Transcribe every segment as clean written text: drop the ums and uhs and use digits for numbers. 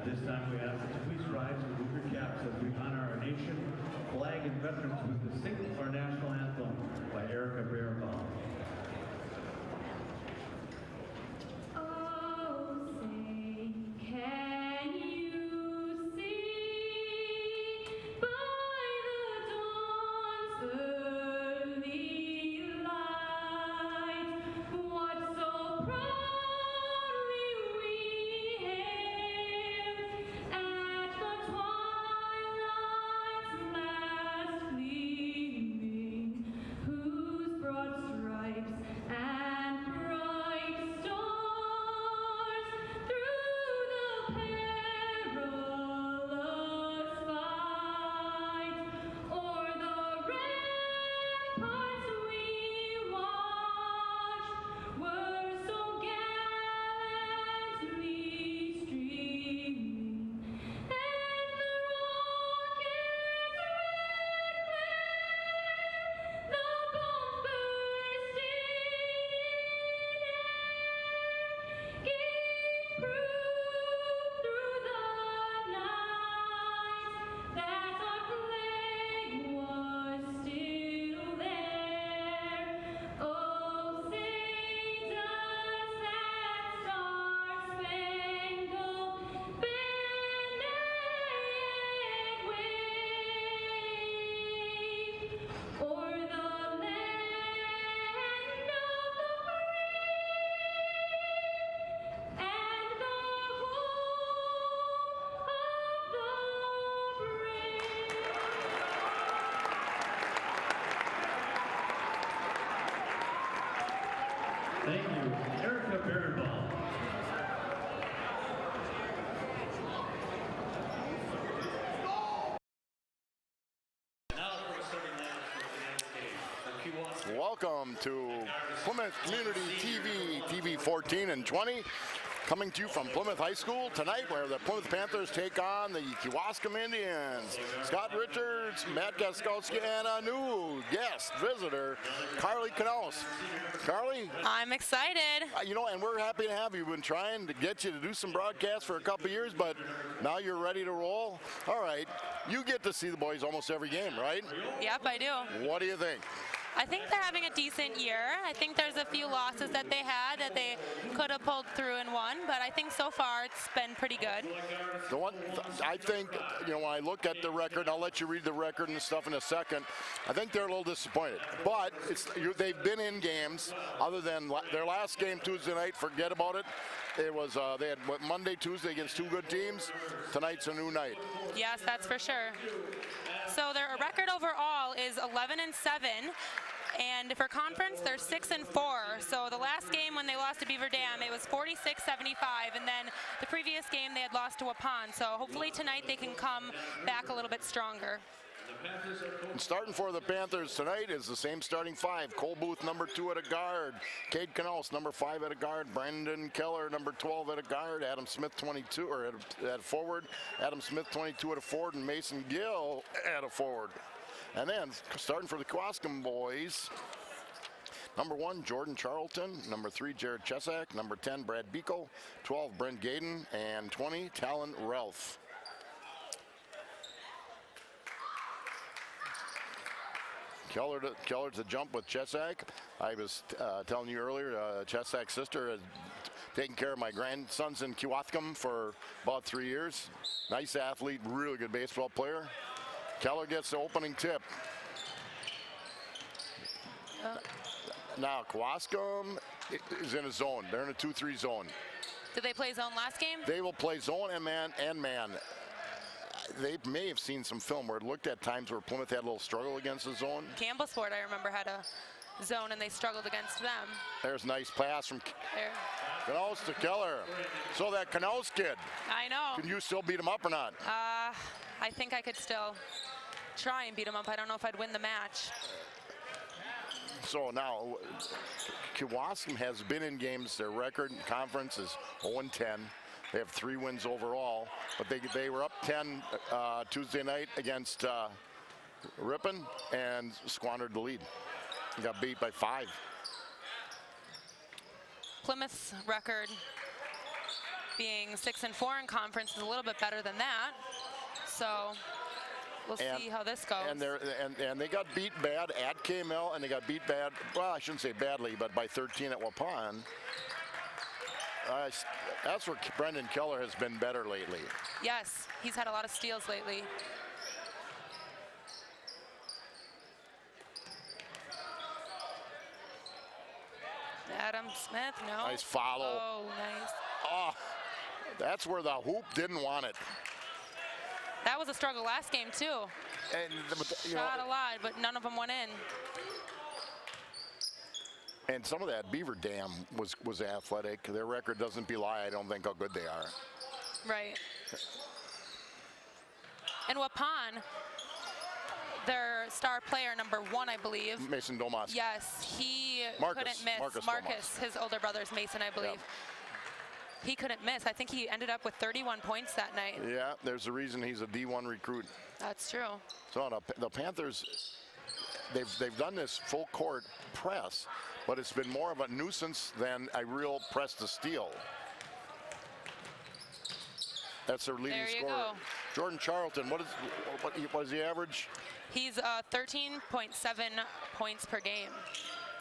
At this time, we ask that you please rise and move your caps as we honor our nation, flag, and veterans with the sing our national anthem by Erica Berenbaum. Thank you, Erica Berenbaum. Welcome to Plymouth Community TV, TV 14 and 20. Coming to you from Plymouth High School tonight, where the Plymouth Panthers take on the Kewaskum Indians. Scott Richards, Matt Gaskowski, and a new guest visitor, Carly Knaus. Carly? I'm excited. You know, and we're happy to have you. We've been trying to get you to do some broadcasts for a couple of years, but now you're ready to roll. All right, you get to see the boys almost every game, right? Yep, I do. What do you think? I think they're having a decent year. I think there's a few losses that they had that they could have pulled through and won, but I think so far it's been pretty good. The one, I think, you know, when I look at the record, I'll let you read the record and stuff in a second, I think they're a little disappointed. But they've been in games other than their last game Tuesday night, forget about it. It was, they had Monday, Tuesday against two good teams. Tonight's a new night. Yes, that's for sure. So their record overall is 11-7. And for conference, they're 6-4. So the last game when they lost to Beaver Dam, it was 46-75, and then the previous game they had lost to Waupun. So hopefully tonight they can come back a little bit stronger. And starting for the Panthers tonight is the same starting five. Cole Booth, number 2 at a guard. Cade Knaus, number 5 at a guard. Brandon Keller, number 12 at a guard. Adam Smith, 22, or at forward. Adam Smith, 22 at a forward, and Mason Gill at a forward. And then starting for the Kewaskum boys, number 1, Jordan Charlton. Number 3, Jared Chesak. Number 10, Brad Beagle. 12, Brent Gaden. And 20, Talon Ralph. Keller to jump with Chesak. I was telling you earlier, Chesak's sister has taken care of my grandsons in Kewaskum for about 3 years. Nice athlete, really good baseball player. Keller gets the opening tip. Now Kewaskum is in a zone. They're in a 2-3 zone. Did they play zone last game? They will play zone and man. They may have seen some film where it looked at times where Plymouth had a little struggle against the zone. Campbellsport, I remember, had a zone and they struggled against them. There's a nice pass from Knaus to Keller. So that Knaus kid. I know. Can you still beat him up or not? I think I could still try and beat him up. I don't know if I'd win the match. So now, Kewaskum has been in games. Their record in conference is 0-10. They have 3 wins overall, but they were up 10 Tuesday night against Ripon and squandered the lead. Got beat by 5. Plymouth's record being 6-4 in conference is a little bit better than that. So we'll see how this goes. And they got beat bad at KML, and they got beat bad, well, I shouldn't say badly, but by 13 at Waupun. That's where Brendan Keller has been better lately. Yes, he's had a lot of steals lately. Adam Smith, no. Nice follow. Oh, nice. Oh, that's where the hoop didn't want it. That was a struggle last game, too. And Shot a lot, but none of them went in. And some of that Beaver Dam was athletic. Their record doesn't belie, I don't think, how good they are. Right. And Waupun, their star player, #1, I believe. Mason Domas. Yes, he Marcus, couldn't miss. Marcus, his older brother's Mason, I believe. Yep. He couldn't miss. I think he ended up with 31 points that night. Yeah, there's a reason he's a D1 recruit. That's true. So the Panthers, they've done this full court press, but it's been more of a nuisance than a real press to steal. That's their leading There you scorer. go. Jordan Charlton, what is the average? He's 13.7 points per game.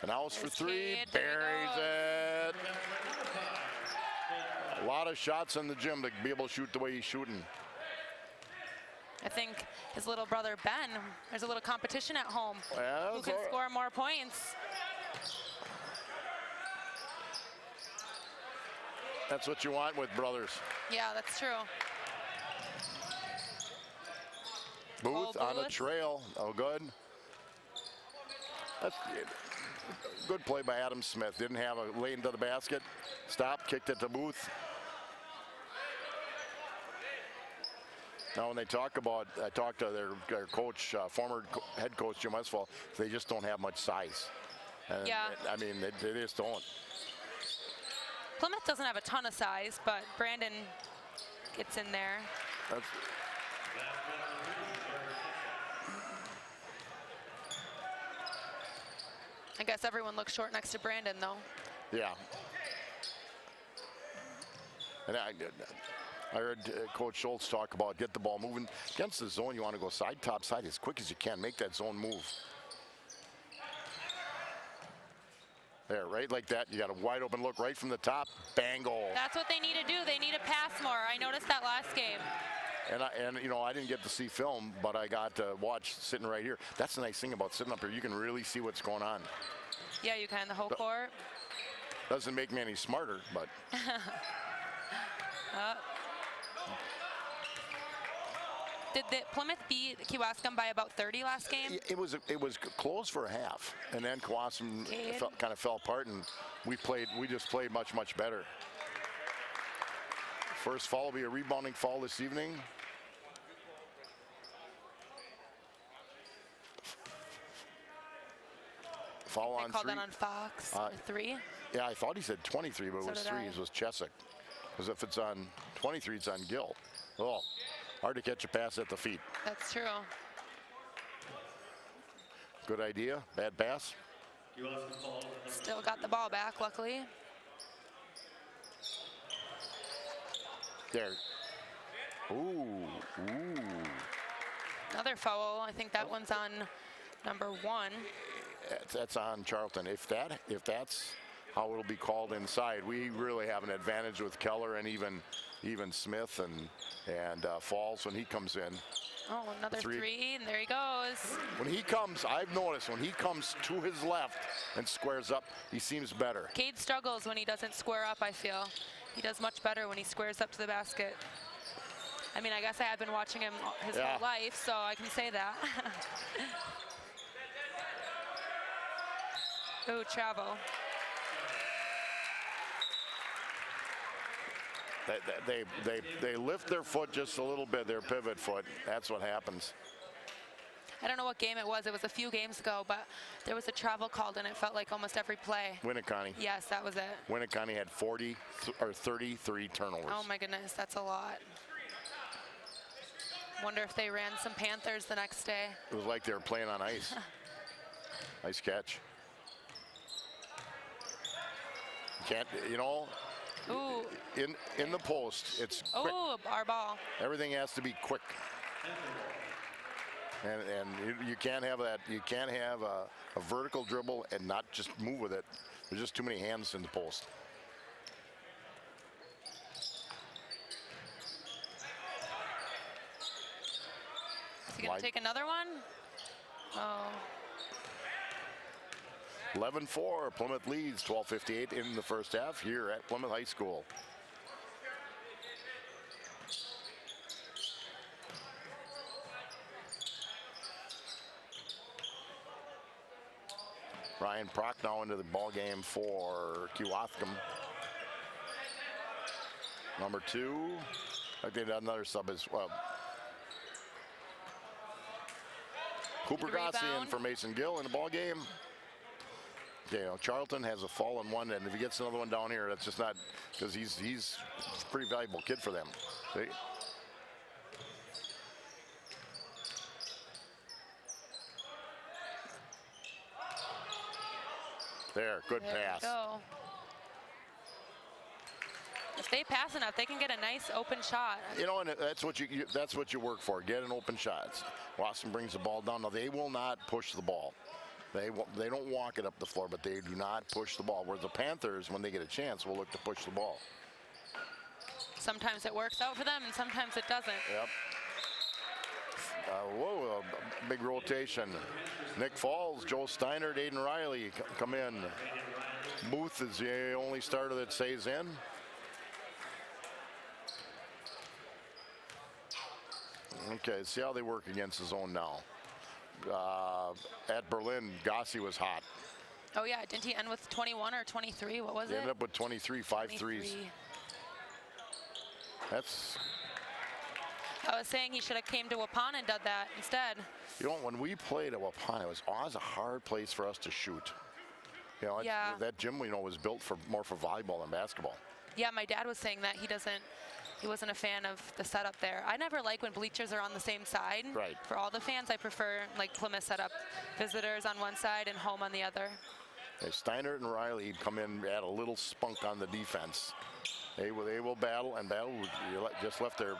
And House for There's three, Cade, there buries he it. A lot of shots in the gym to be able to shoot the way he's shooting. I think his little brother Ben, there's a little competition at home. Well, Who can score more points? That's what you want with brothers. Yeah, that's true. Booth on the Booth. trail. Oh, good. That's good play by Adam Smith. Didn't have a lane to the basket. Stopped, kicked it to Booth. Now, when they talk about, I talked to their coach, former head coach Jim Westfall, they just don't have much size. And, Yeah. I mean, they just don't. Plymouth doesn't have a ton of size, but Brandon gets in there. That's, I guess everyone looks short next to Brandon, though. yeah. And I heard Coach Schultz talk about get the ball moving. Against the zone, you want to go side, top side as quick as you can. Make that zone move. There, right like that. You got a wide open look right from the top. Bang goal. That's what they need to do. They need to pass more. I noticed that last game. And you know, I didn't get to see film, but I got to watch sitting right here. That's the nice thing about sitting up here. You can really see what's going on. Yeah, you can, the whole court. Doesn't make me any smarter, but. Did Plymouth beat Kewaskum by about 30 last game? It was close for a half, and then Kewaskum Cade. kind of fell apart, and we just played much better. First foul will be a rebounding foul this evening. Foul They on called three. that on Fox, 3. Yeah, I thought he said 23, but it So was did 3. I. It was Chesick. Because if it's on 23, it's on Gill. Oh, hard to catch a pass at the feet. That's true. Good idea. Bad pass. Still got the ball back, luckily. There. Ooh. Another foul. I think that one's on #1. That's on Charlton. If that's how it'll be called inside, we really have an advantage with Keller and even Smith and Falls when he comes in. Oh, another three, and there he goes. When he comes, I've noticed when he comes to his left and squares up, he seems better. Cade struggles when he doesn't square up, I feel. He does much better when he squares up to the basket. I mean, I guess I have been watching him his whole life, so I can say that. Ooh, travel. They lift their foot just a little bit, their pivot foot. That's what happens. I don't know what game it was. It was a few games ago, but there was a travel called, and it felt like almost every play. Winnicott. Yes, that was it. Winnicott had 33 turnovers. Oh my goodness, that's a lot. Wonder if they ran some Panthers the next day. It was like they were playing on ice. Nice catch. Can't, you know, Ooh. in the post. It's quick. Ooh, our ball. Everything has to be quick. And you can't have that. You can't have a vertical dribble and not just move with it. There's just too many hands in the post. Is he going to take another one? Oh. 11-4, Plymouth leads, 12:58 in the first half here at Plymouth High School. Ryan Prock now into the ball game for Kewaskum. Number 2, I think another sub as well. Cooper Gossi in for Mason Gill in the ball game. Okay, Charlton has a fall in one, and if he gets another one down here, that's just not, because he's a pretty valuable kid for them. See? There, good pass. Go. If they pass enough, they can get a nice open shot. You know, and that's what you work for. Get an open shot. Watson brings the ball down. Now they will not push the ball. They don't walk it up the floor, but they do not push the ball. Whereas the Panthers, when they get a chance, will look to push the ball. Sometimes it works out for them, and sometimes it doesn't. Yep. Whoa, a big rotation. Nick Falls, Joe Steiner, Aiden Riley come in. Booth is the only starter that stays in. Okay, see how they work against the zone now. At Berlin, Gossi was hot. Oh, yeah. Didn't he end with 21 or 23? What was He it? ended up with 23, 5 threes. That's... I was saying he should have came to Waupun and done that instead. You know, when we played at Waupun, it was always a hard place for us to shoot. You know, Yeah. that gym, was built more for volleyball than basketball. Yeah, my dad was saying that he wasn't a fan of the setup there. I never like when bleachers are on the same side. Right. For all the fans, I prefer like Plymouth setup, visitors on one side and home on the other. Hey, Steiner and Riley come in, add a little spunk on the defense. They will battle and battle. You just left their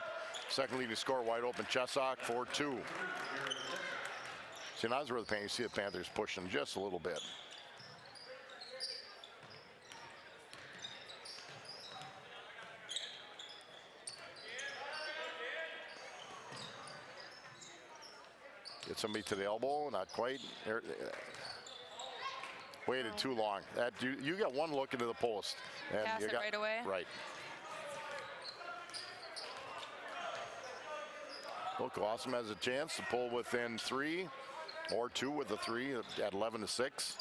second leading scorer wide open. Chesak 4-2. See, now that's where you see the Panthers pushing just a little bit. Get somebody to the elbow, not quite. Waited too long. You got one look into the post. And Pass it right away. Right. Look, Awesome has a chance to pull within 3 or 2 with the 3 at 11-6.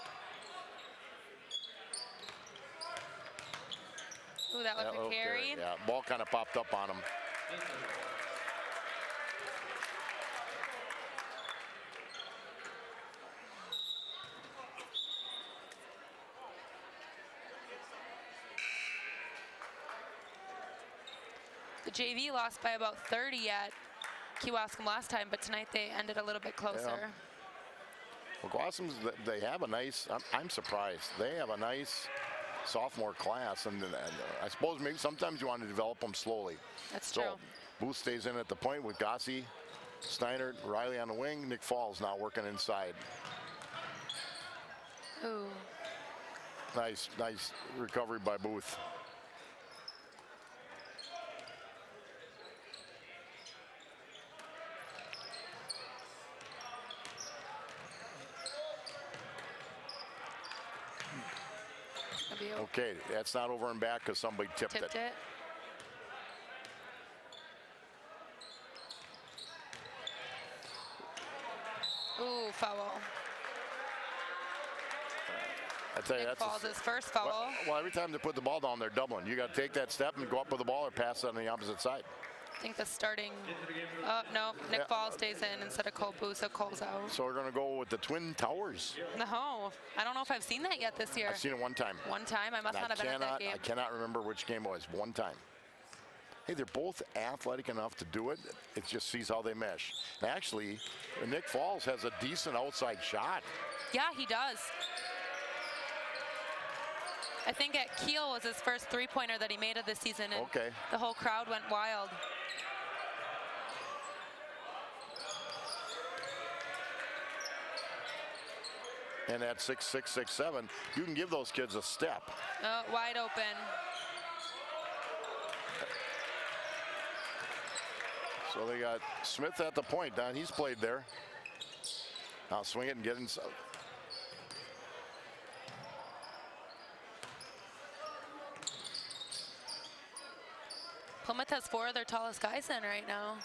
Ooh, that looked a carry. Yeah, ball kind of popped up on him. The JV lost by about 30 at Kewaskum last time, but tonight they ended a little bit closer. Yeah. Well, Gwassom's, they have a nice, I'm surprised. They have a nice sophomore class, and I suppose maybe sometimes you want to develop them slowly. That's true. Booth stays in at the point with Gossi, Steiner, Riley on the wing. Nick Falls now working inside. Ooh. Nice recovery by Booth. Okay, that's not over and back because somebody tipped it. Ooh, foul. I tell you, Nick that's Falls' first foul. well, every time they put the ball down, they're doubling. You got to take that step and go up with the ball or pass it on the opposite side. I think the starting. Oh, no. Nick Falls stays in instead of Cole Booth, so Cole's out. So we're going to go with the Twin Towers. No. I don't know if I've seen that yet this year. I've seen it one time. One time? I must not have been at that game. I cannot remember which game it was. One time. Hey, they're both athletic enough to do it. It just sees how they mesh. And actually, Nick Falls has a decent outside shot. Yeah, he does. I think at Kiel was his first three-pointer that he made of the season, and Okay. the whole crowd went wild. And at 6'6", 6'7", you can give those kids a step. Oh, wide open. So they got Smith at the point. Don, he's played there. Now swing it and get inside. Plymouth has 4 of their tallest guys in right now.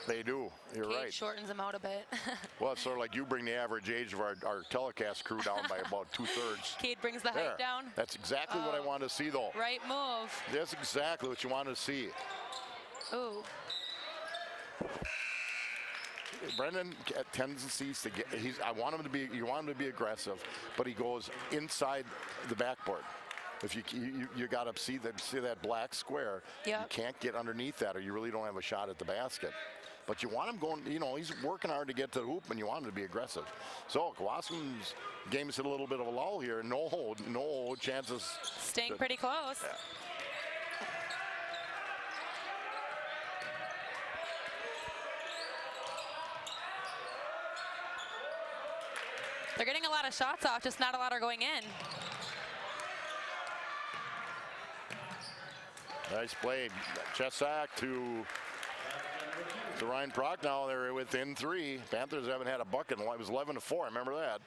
They do. You're Cade right. shortens them out a bit. Well, it's sort of like you bring the average age of our telecast crew down by about 2/3. Cade brings the There. height down. That's exactly what I Oh. wanted to see, though. Right move. That's exactly what you wanted to see. Ooh. Brendan tendencies to get. I want him to be. You want him to be aggressive, but he goes inside the backboard. If you got to see that black square, you Yep. can't get underneath that, or you really don't have a shot at the basket. But you want him going. You know, he's working hard to get to the hoop, and you want him to be aggressive. So Kowalski's game has hit a little bit of a lull here. No chances. Staying pretty close. Yeah. They're getting a lot of shots off, just not a lot are going in. Nice play. Chesak to Ryan Prochnow. They're within 3. Panthers haven't had a bucket. It was 11-4. Remember that.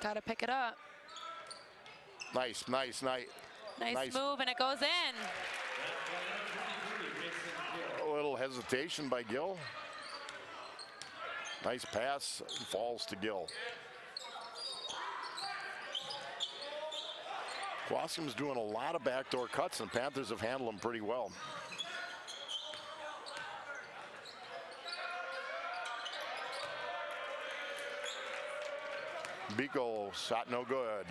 Got to pick it up. Nice. Nice move, and it goes in. A little hesitation by Gill. Nice pass. Falls to Gill. Quasim's doing a lot of backdoor cuts, and Panthers have handled them pretty well. Biko shot no good.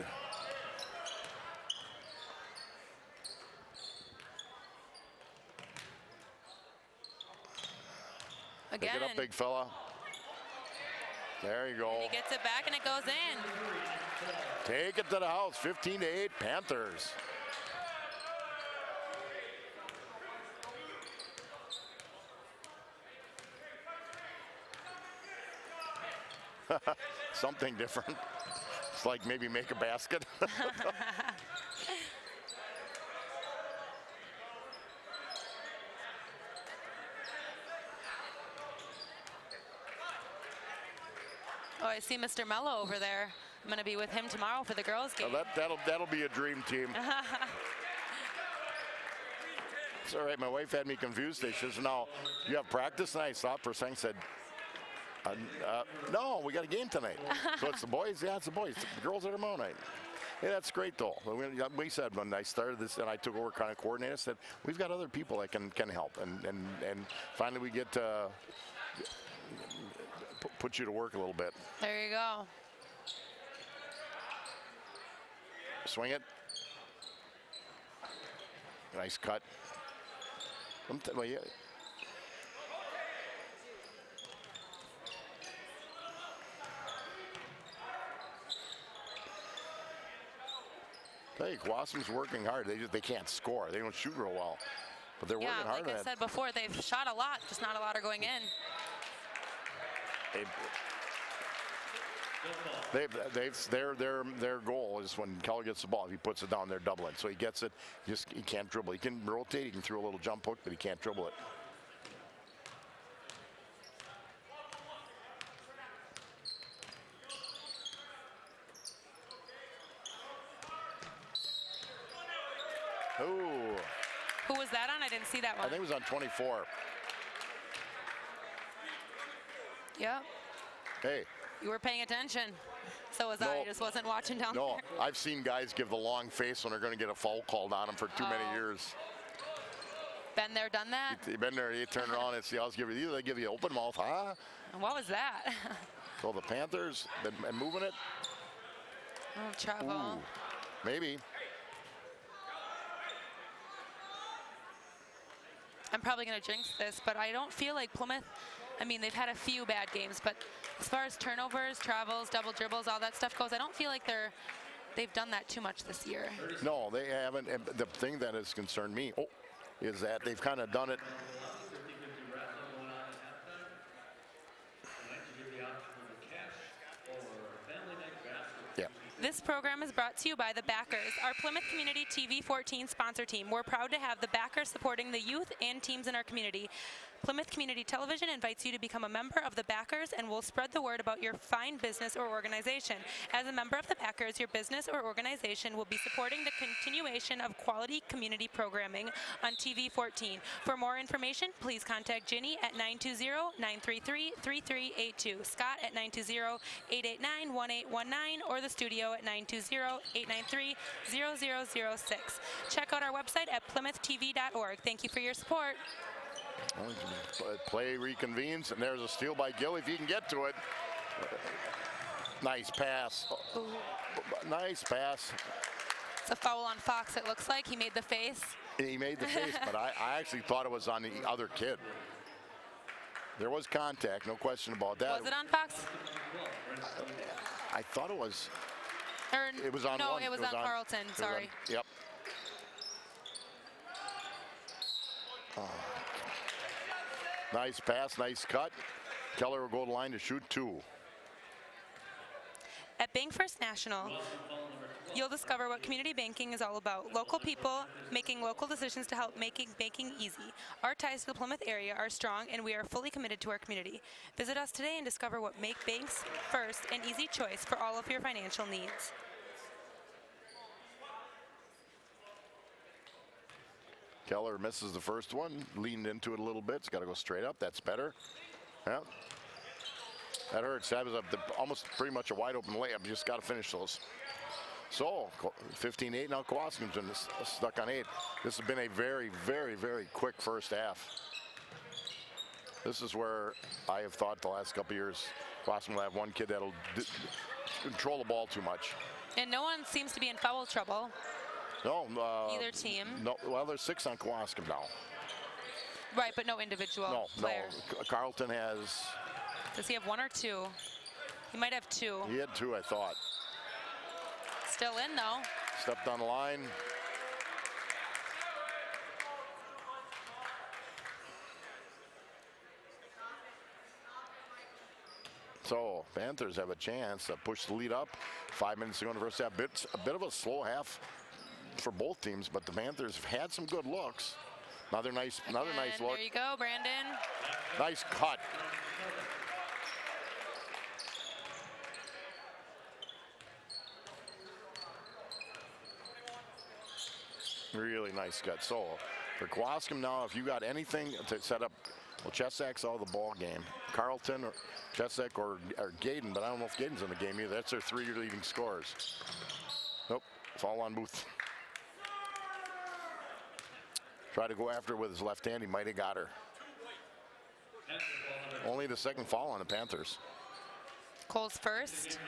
Again. Pick it up, big fella. There you go. He gets it back, and it goes in. Take it to the house. 15-8 Panthers. Something different. It's like maybe make a basket. Oh, I see Mr. Mello over there. I'm going to be with him tomorrow for the girls' game. That'll be a dream team. It's all right. My wife had me confused. She says, "Now you have practice?" And I stopped for a second. Said, "No, we got a game tonight." So it's the boys. Yeah, it's the boys. The girls are tomorrow night. Yeah, that's great though. We said when I started this and I took over kind of coordinator, I said we've got other people that can help, and finally we get to put you to work a little bit. There you go. Swing it. Nice cut. Well, yeah. Hey, Quasim's working hard. They can't score. They don't shoot real well, but they're working hard like on I that. said before, they've shot a lot, just not a lot are going in. Their goal is when Keller gets the ball, if he puts it down, they're doubling. So he gets it, he can't dribble. He can rotate, he can throw a little jump hook, but he can't dribble it. Ooh, Who was that on? I didn't see that I one. think it was on 24. Yep. Hey, You were paying attention. So was I. No. I just wasn't watching down no, there. I've seen guys give the long face when they're going to get a foul called on them for too many years. Been there, done that? They've been there, you turn around and see how they give you open mouth, huh? And what was that? So the Panthers been moving it. Oh, travel. Ooh, maybe. I'm probably going to jinx this, but I don't feel like Plymouth, I mean, they've had a few bad games, but as far as turnovers, travels, double dribbles, all that stuff goes, I don't feel like they're they've done that too much this year. No, they haven't. And the thing that has concerned me is that they've kind of done it. Yeah. This program is brought to you by the Backers, our Plymouth Community TV 14 sponsor team. We're proud to have the Backers supporting the youth and teams in our community. Plymouth Community Television invites you to become a member of the Backers and will spread the word about your fine business or organization. As a member of the Backers, your business or organization will be supporting the continuation of quality community programming on TV 14. For more information, please contact Ginny at 920-933-3382, Scott at 920-889-1819, or the studio at 920-893-0006. Check out our website at PlymouthTV.org. Thank you for your support. Play reconvenes, and there's a steal by Gill if he can get to it. Nice pass. Nice pass. It's a foul on Fox, it looks like. He made the face. He made the face, but I actually thought it was on the other kid. There was contact, no question about that. Was it on Fox? I thought it was. Or, it was on no, one. it was on Carlton. Sorry. Yep. Nice pass, nice cut. Keller will go to the line to shoot 2. At Bank First National, you'll discover what community banking is all about. Local people making local decisions to help making banking easy. Our ties to the Plymouth area are strong, and we are fully committed to our community. Visit us today and discover what makes banks first an easy choice for all of your financial needs. Keller misses the first one, leaned into it a little bit. It's got to go straight up. That's better. Yeah. That hurts. That was almost pretty much a wide open layup. You just got to finish those. So 15-8 now. Kowalski's been stuck on 8. This has been a very, very, very quick first half. This is where I have thought the last couple of years, Kowalski will have one kid that'll control the ball too much. And no one seems to be in foul trouble. No, either team. No, well, there's 6 on Kowalski now. Right, but no individual player. No. Carlton has. Does he have 1 or 2? He might have 2. He had 2, I thought. Still in though. Stepped on the line. So Panthers have a chance to push the lead up. 5 minutes to go in the first half. A bit of a slow half for both teams, but the Panthers have had some good looks. Another nice look. There you go, Brandon. Nice cut. Really nice cut. So for Kowalski now, if you got anything to set up, well, Chesak's out of the ball game. Carlton or Chesak or Gaydon, but I don't know if Gaydon's in the game either. That's their 3 leading scorers. Nope, foul on Booth. Tried to go after her with his left hand. He might have got her. Only the second foul on the Panthers. Cole's first.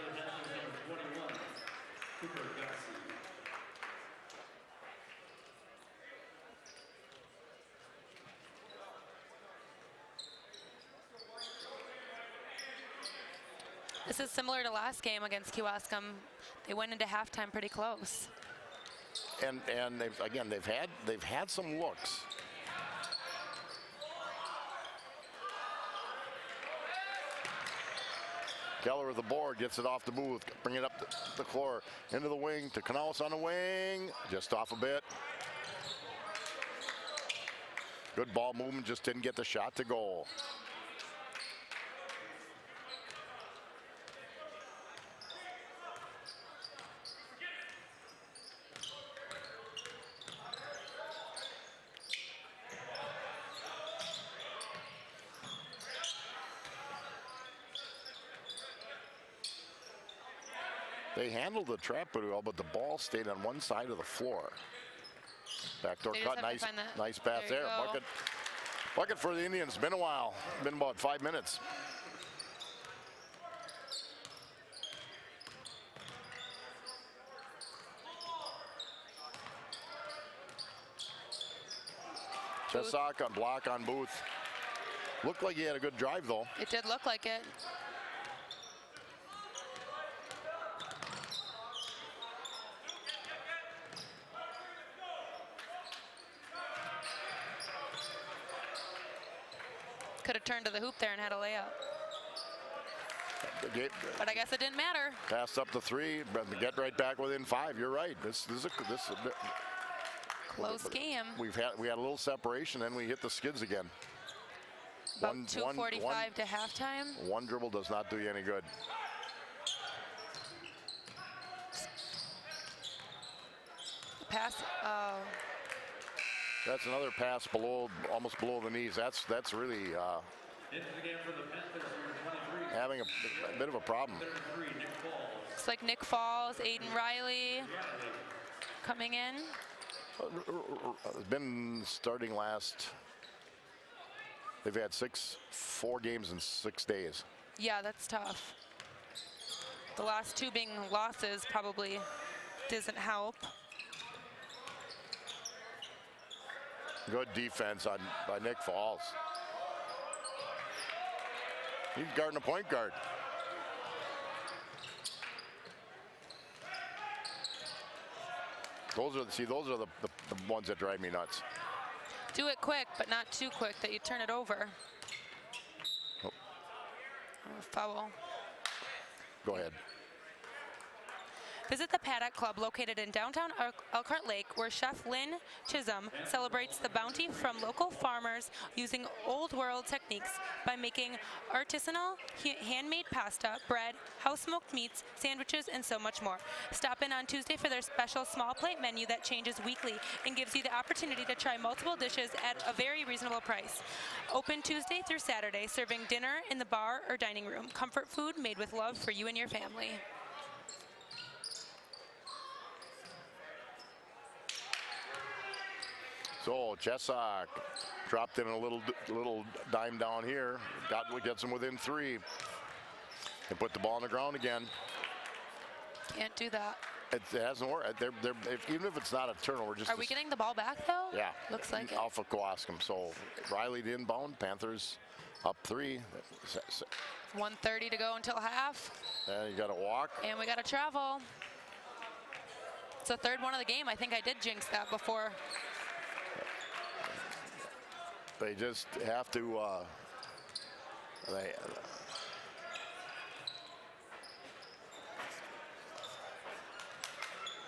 This is similar to last game against Kewaskum. They went into halftime pretty close. And they've had some looks. Keller with the board, gets it off the Booth, bring it up the floor, into the wing to Canals on the wing, just off a bit. Good ball movement, just didn't get the shot to goal. They handled the trap pretty well, but the ball stayed on one side of the floor. Backdoor cut, nice pass there. Bucket for the Indians. Been a while. Been about 5 minutes. Chesak on block on Booth. Looked like he had a good drive though. It did look like it. Could have turned to the hoop there and had a layup. Get, But I guess it didn't matter. pass up the 3, but get right back within 5. You're right. This is a Close game. we had a little separation, then we hit the skids again. About 2:45 to halftime. One dribble does not do you any good. Pass. Oh, That's another pass below, almost below the knees. That's really Into the game for the Panthers, number 23. having a bit of a problem. 33, Nick Falls. it's like Nick Falls, Aiden Riley coming in. It's been starting last. They've had 4 games in 6 days. Yeah, that's tough. The last 2 being losses probably doesn't help. Good defense by Nick Falls. He's guarding a point guard. Those are the ones that drive me nuts. Do it quick, but not too quick that you turn it over. Oh. Oh, foul. Go ahead. Visit the Paddock Club located in downtown Elkhart Lake, where Chef Lynn Chisholm celebrates the bounty from local farmers using old world techniques by making artisanal, handmade pasta, bread, house-smoked meats, sandwiches, and so much more. Stop in on Tuesday for their special small plate menu that changes weekly and gives you the opportunity to try multiple dishes at a very reasonable price. Open Tuesday through Saturday, serving dinner in the bar or dining room. Comfort food made with love for you and your family. So Chesak dropped in a little dime down here. Gets them within 3. And put the ball on the ground again. Can't do that. It hasn't worked. Even if it's not a turnover, just Are we getting the ball back though? yeah. Looks like it. Off of Kowalski. So Riley the inbound. Panthers up 3. 1:30 to go until half. And you got to walk. And we got to travel. It's the 3rd one of the game. I think I did jinx that before. They just have to.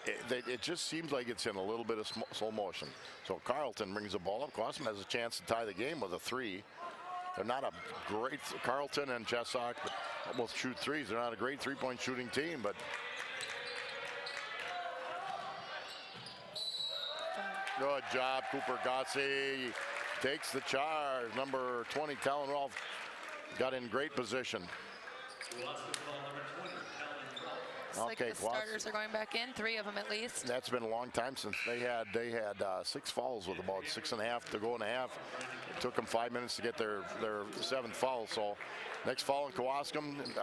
It just seems like it's in a little bit of slow motion. So Carleton brings the ball up. Kowalski has a chance to tie the game with a 3. They're not a great Carleton and Chesak, but almost shoot 3s. They're not a great 3-point shooting team, but good job, Cooper Gossi. Takes the charge. Number 20, Talon Rolfe, got in great position. It's like the starters are going back in, 3 of them at least. That's been a long time since they had 6 fouls with about 6.5 to go in a half. It took them 5 minutes to get their 7th foul. So next foul in Kowalski,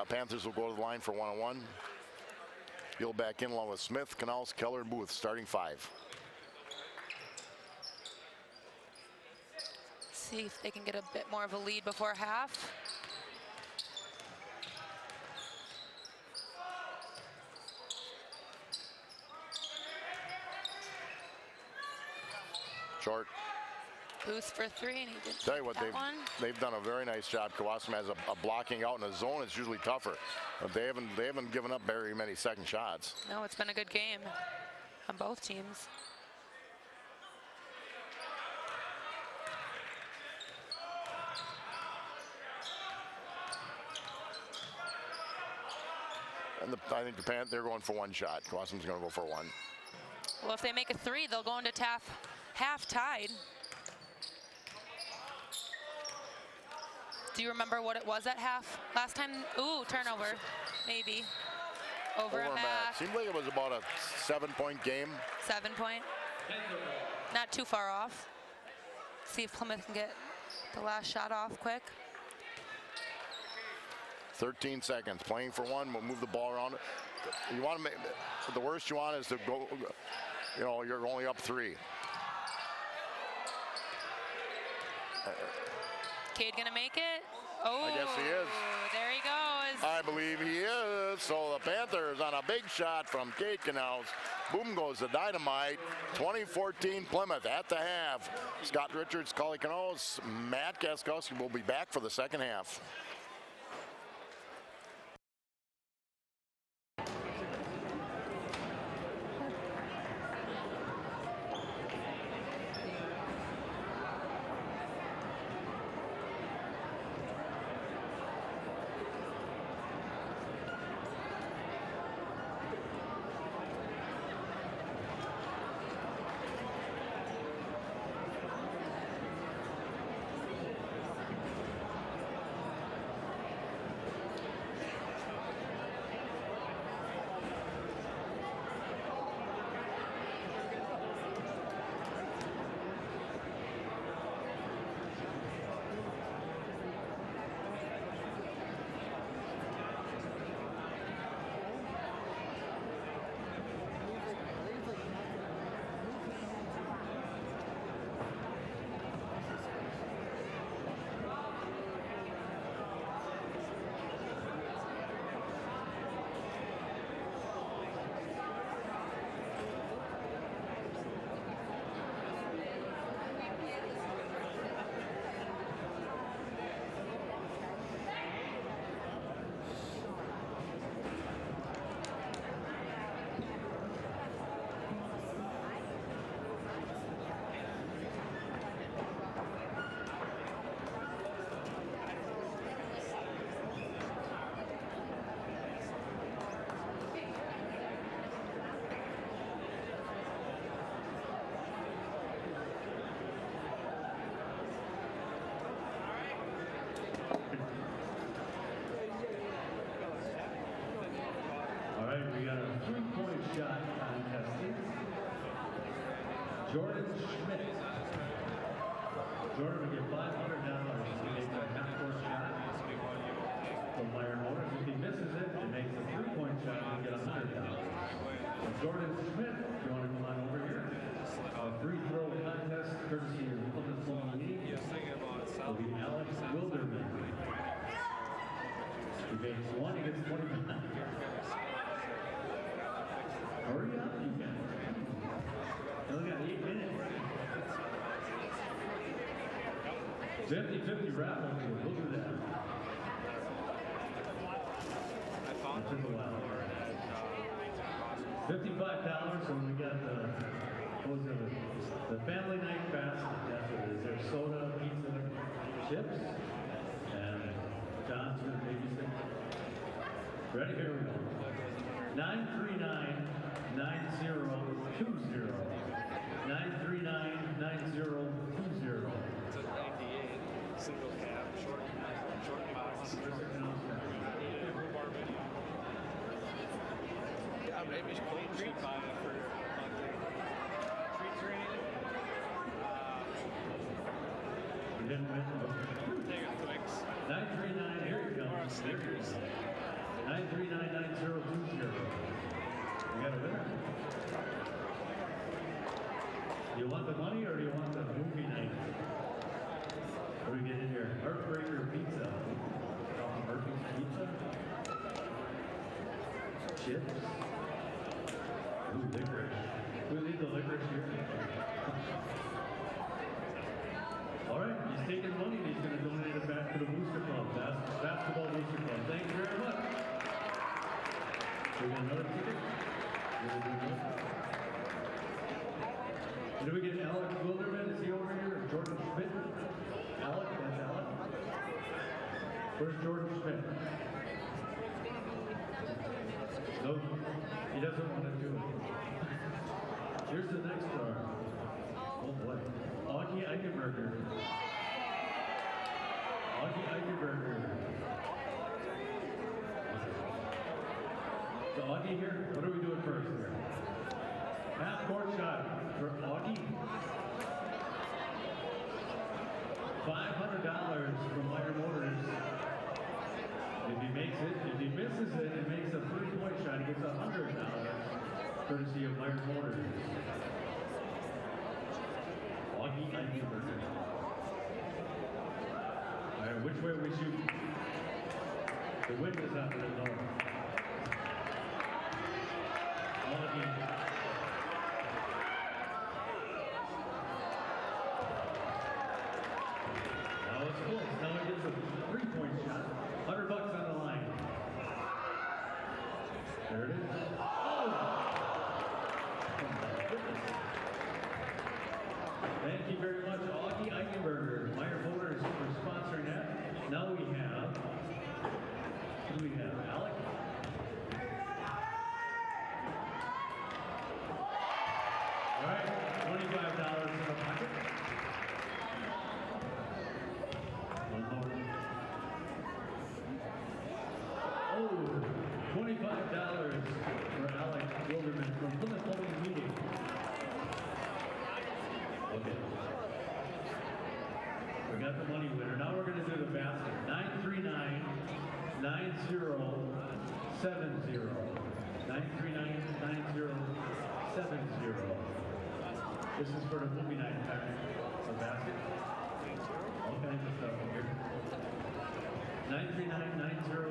Panthers will go to the line for 1-on-1. Gill back in along with Smith, Canals, Keller, and Booth, starting 5. See if they can get a bit more of a lead before half. Short. Booth for 3, and he didn't Tell you what, that one. they've done a very nice job. Kowalski has a blocking out in the zone. It's usually tougher, but they haven't given up very many second shots. No, it's been a good game on both teams. And I think they're going for 1 shot. Kowalski's going to go for 1. Well, if they make a 3, they'll go into half tied. Do you remember what it was at half last time? Ooh, turnover, maybe. Over at Mac. Seemed like it was about a 7-point game. 7 point. Not too far off. See if Plymouth can get the last shot off quick. 13 seconds, playing for 1. We'll move the ball around. You want to make the worst you want is to go. You know, you're only up 3. Cade gonna make it? Oh, I guess he is. There he goes. I believe he is. So the Panthers on a big shot from Cade Canals. Boom goes the dynamite. 2014 Plymouth at the half. Scott Richards, Collie Canals, Matt Gaskowski will be back for the second half. We got a three-point shot contest here. Jordan Schmidt. Jordan will get $500 if he makes a half-court shot from Meyer Motors. If he misses it, it makes a three-point shot and get $100. So Jordan Schmidt, if you want to come on over here. A free throw contest courtesy of Plymouth Home League. Will be Alex Wilderman. He makes one, he gets 25. Hurry up, you guys. You only got 8 minutes. 50-50 raffle. We'll do that. That took a while. $55, and we got the family night basket. That's what it is. There's soda, pizza, chips, and John's gonna babysit. Ready? Here we go. 939-9020. 939-9020. It's a 98 single cab, short box. Yeah, maybe Cole should buy it for treat training. You didn't mention it. Take a Twix. 939, here you go. Or a Snickers. 939-9020. You got a winner. Do you want the money or do you want the movie night? What do we get in here? Heartbreaker Pizza. Murphy's Pizza. Chips. Ooh, licorice. We leave the licorice here. All right, he's taking money and he's going to donate it back to the Booster Club. Basketball Booster Club. Thank you very much. We got another ticket. Did we get Alex Wilderman? Is he over here? Or Jordan Schmidt? Alex? That's Alex? Where's Jordan Schmidt? No, he doesn't want to do it. Here's the next star. Oh boy. Augie Eichenberger. Augie Eichenberger. So Augie here, what are we doing first here? Half court shot for Augie. $500 from Meyer Motors. If he makes it, if he misses it, it makes a three-point shot. He gets $100, courtesy of Meyer Motors. Augie Eichenberger. All right, which Which way are we shooting? The wind is out to the north. All of you. Now it's close. Now he gets a 3-point shot. $100 on the line. There it is. Oh! Oh my goodness. Thank you very much, Augie Eichenberger, Meyer Motors, for sponsoring that. Now we have, who do we have? Alec? All right, $25 in the pocket. One more. Oh, $25 for Alec Wilderman from Plymouth Holding Meeting. Okay. We got the money winner. Now we're going to do the basket. 939-9070. 939-9070. This is for the movie night, the basket. All kinds of stuff in here. 939-9070.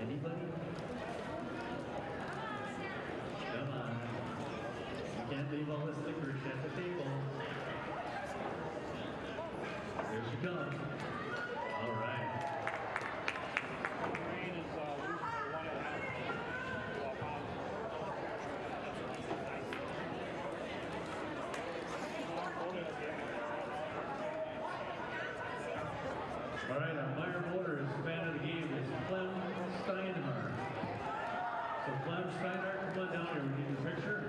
Anybody? Come on. You can't leave all the stickers at the table. There she comes. All right. Rain is losing by 1.5. All right, our Meyer Motors fan of the game is Clem Steinhardt. So Clem Steinhardt, come on down here. We need your picture.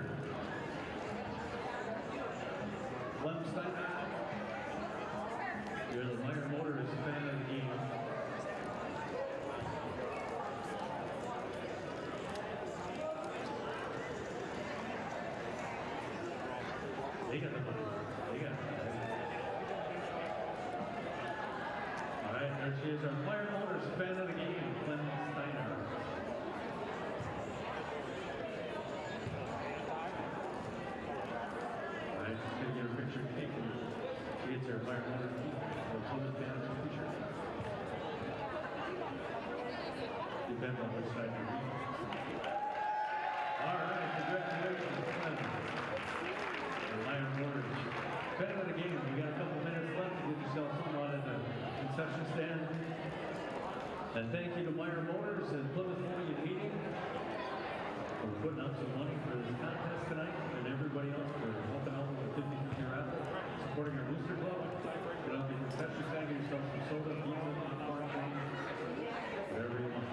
Clem Steinhardt. You're the Meyer Motors fan of the game. They got the money. They got it. All right, there she is, our Meyer Motors fan of the game, Clem Steinhardt. All right, she's gonna get a picture taken. She gets her Meyer Motors Plymouth fan t-shirt. Depends on which side you're reading. All right, congratulations, Clem. The Meyer Motors fan of the game. You got a couple minutes left to get yourself something out of the concession stand. And thank you to Meyer Motors and Plymouth Holding Meeting for putting up some money for this contest tonight, and everybody else for helping out with the 50-50 raffle, supporting our booster club. Get out the concession stand, get yourself some soda, pizza, popcorn, whatever you want.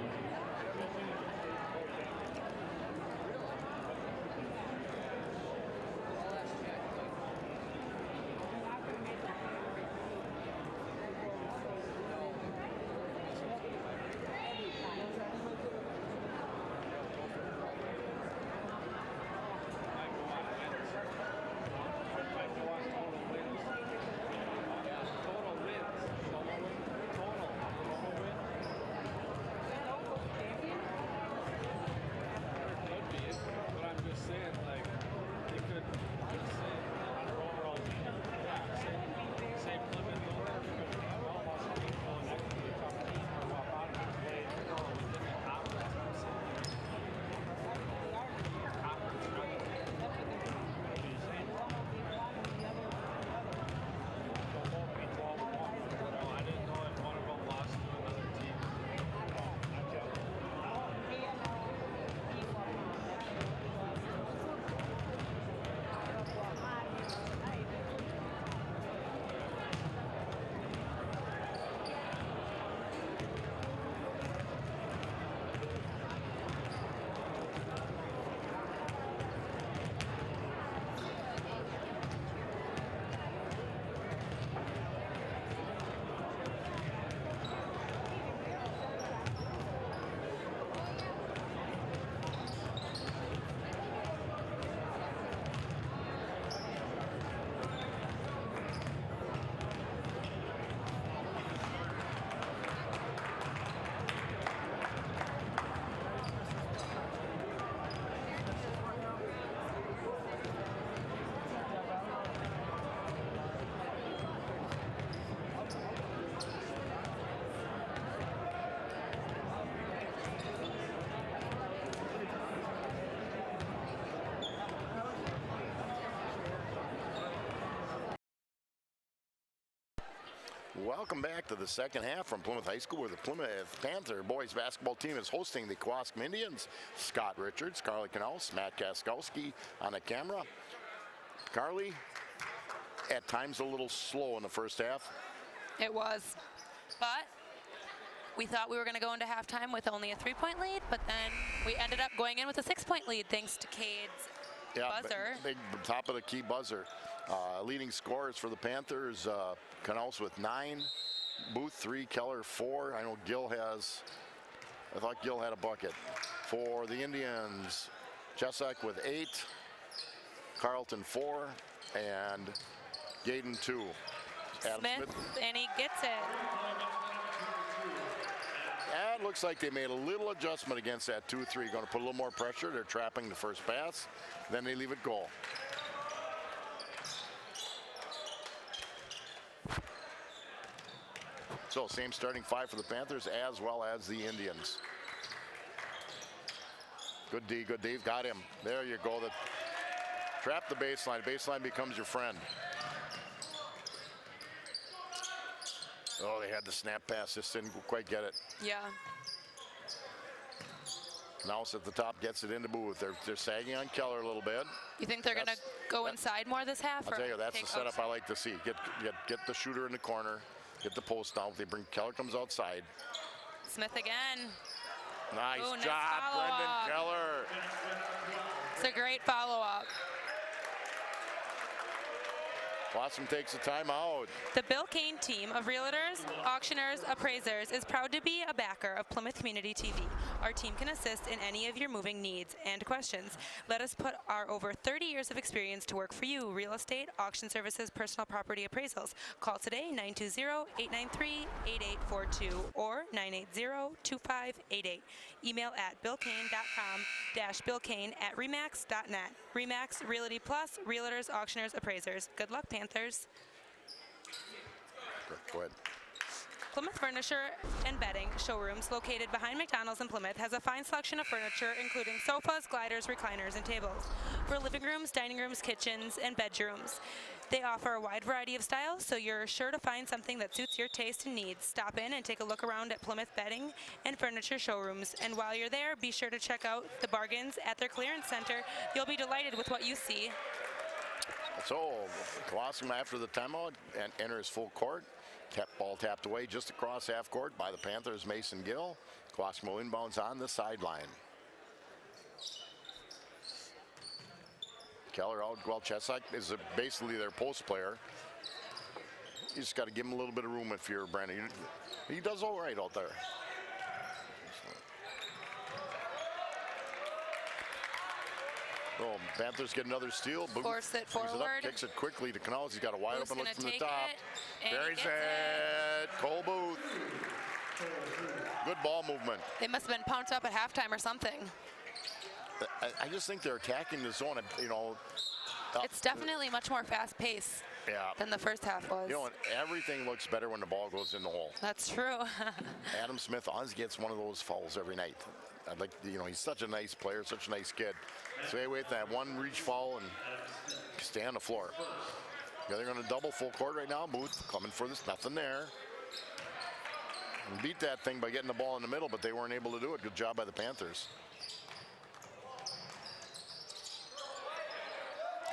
Welcome back to the second half from Plymouth High School, where the Plymouth Panther boys basketball team is hosting the Kewaskum Indians. Scott Richards, Carly Knauss, Matt Kaskowski on the camera. Carly, at times a little slow in the first half. It was. But we thought we were going to go into halftime with only a 3-point lead, but then we ended up going in with a 6-point lead thanks to Cade's buzzer. Big top of the key buzzer. Leading scorers for the Panthers, Knauss with 9, Booth 3, Keller 4. I know I thought Gill had a bucket. For the Indians, Jessup with 8, Carlton 4, and Gaden 2. Adam Smith, and he gets it. It looks like they made a little adjustment against that 2-3. Going to put a little more pressure. They're trapping the first pass. Then they leave it goal. So same starting 5 for the Panthers as well as the Indians. Good D, good D. Got him. There you go. Trap the baseline. Baseline becomes your friend. Oh, they had the snap pass. Just didn't quite get it. Yeah. Knauss at the top gets it into Booth. They're sagging on Keller a little bit. You think they're going to go inside more this half? I'll or tell you, that's take the setup outside? I like to see. Get the shooter in the corner. Get the post down. They bring Keller comes outside. Smith again. Nice Ooh, nice job, Brendan follow-up. Keller. It's a great follow-up. Blossom takes a timeout. The Bill Kane team of realtors, auctioneers, appraisers is proud to be a backer of Plymouth Community TV. Our team can assist in any of your moving needs and questions. Let us put our over 30 years of experience to work for you. Real estate, auction services, personal property appraisals. Call today 920-893-8842 or 980-2588. Email at billkane.com-billkane@remax.net. Remax Realty Plus, realtors, auctioneers, appraisers. Good luck, Panthers. Go ahead. Plymouth Furniture and Bedding Showrooms, located behind McDonald's in Plymouth, has a fine selection of furniture, including sofas, gliders, recliners, and tables, for living rooms, dining rooms, kitchens, and bedrooms. They offer a wide variety of styles, so you're sure to find something that suits your taste and needs. Stop in and take a look around at Plymouth Bedding and Furniture Showrooms. And while you're there, be sure to check out the bargains at their clearance center. You'll be delighted with what you see. So Kewaskum, after the timeout, and enters full court. Ball tapped away just across half court by the Panthers, Mason Gill. Kewaskum will inbounds on the sideline. Keller out. Well, Chesak is basically their post player. You just got to give him a little bit of room if you're Brandon. He does all right out there. Oh, Panthers get another steal. Booth Force it brings up, forward. kicks it quickly to Knauss. He's got a wide Booth's open look gonna from the take top. it, and he Buries gets it. Cole Booth. Good ball movement. They must have been pumped up at halftime or something. I just think they're attacking the zone. You know, It's definitely much more fast-paced yeah. than the first half was. You know, and everything looks better when the ball goes in the hole. That's true. Adam Smith always gets one of those fouls every night. I'd like, you know, he's such a nice player, such a nice kid. Stay away with that one reach foul and stay on the floor. Yeah, they're going to double full court right now. Booth coming for this, nothing there. And beat that thing by getting the ball in the middle, but they weren't able to do it. Good job by the Panthers.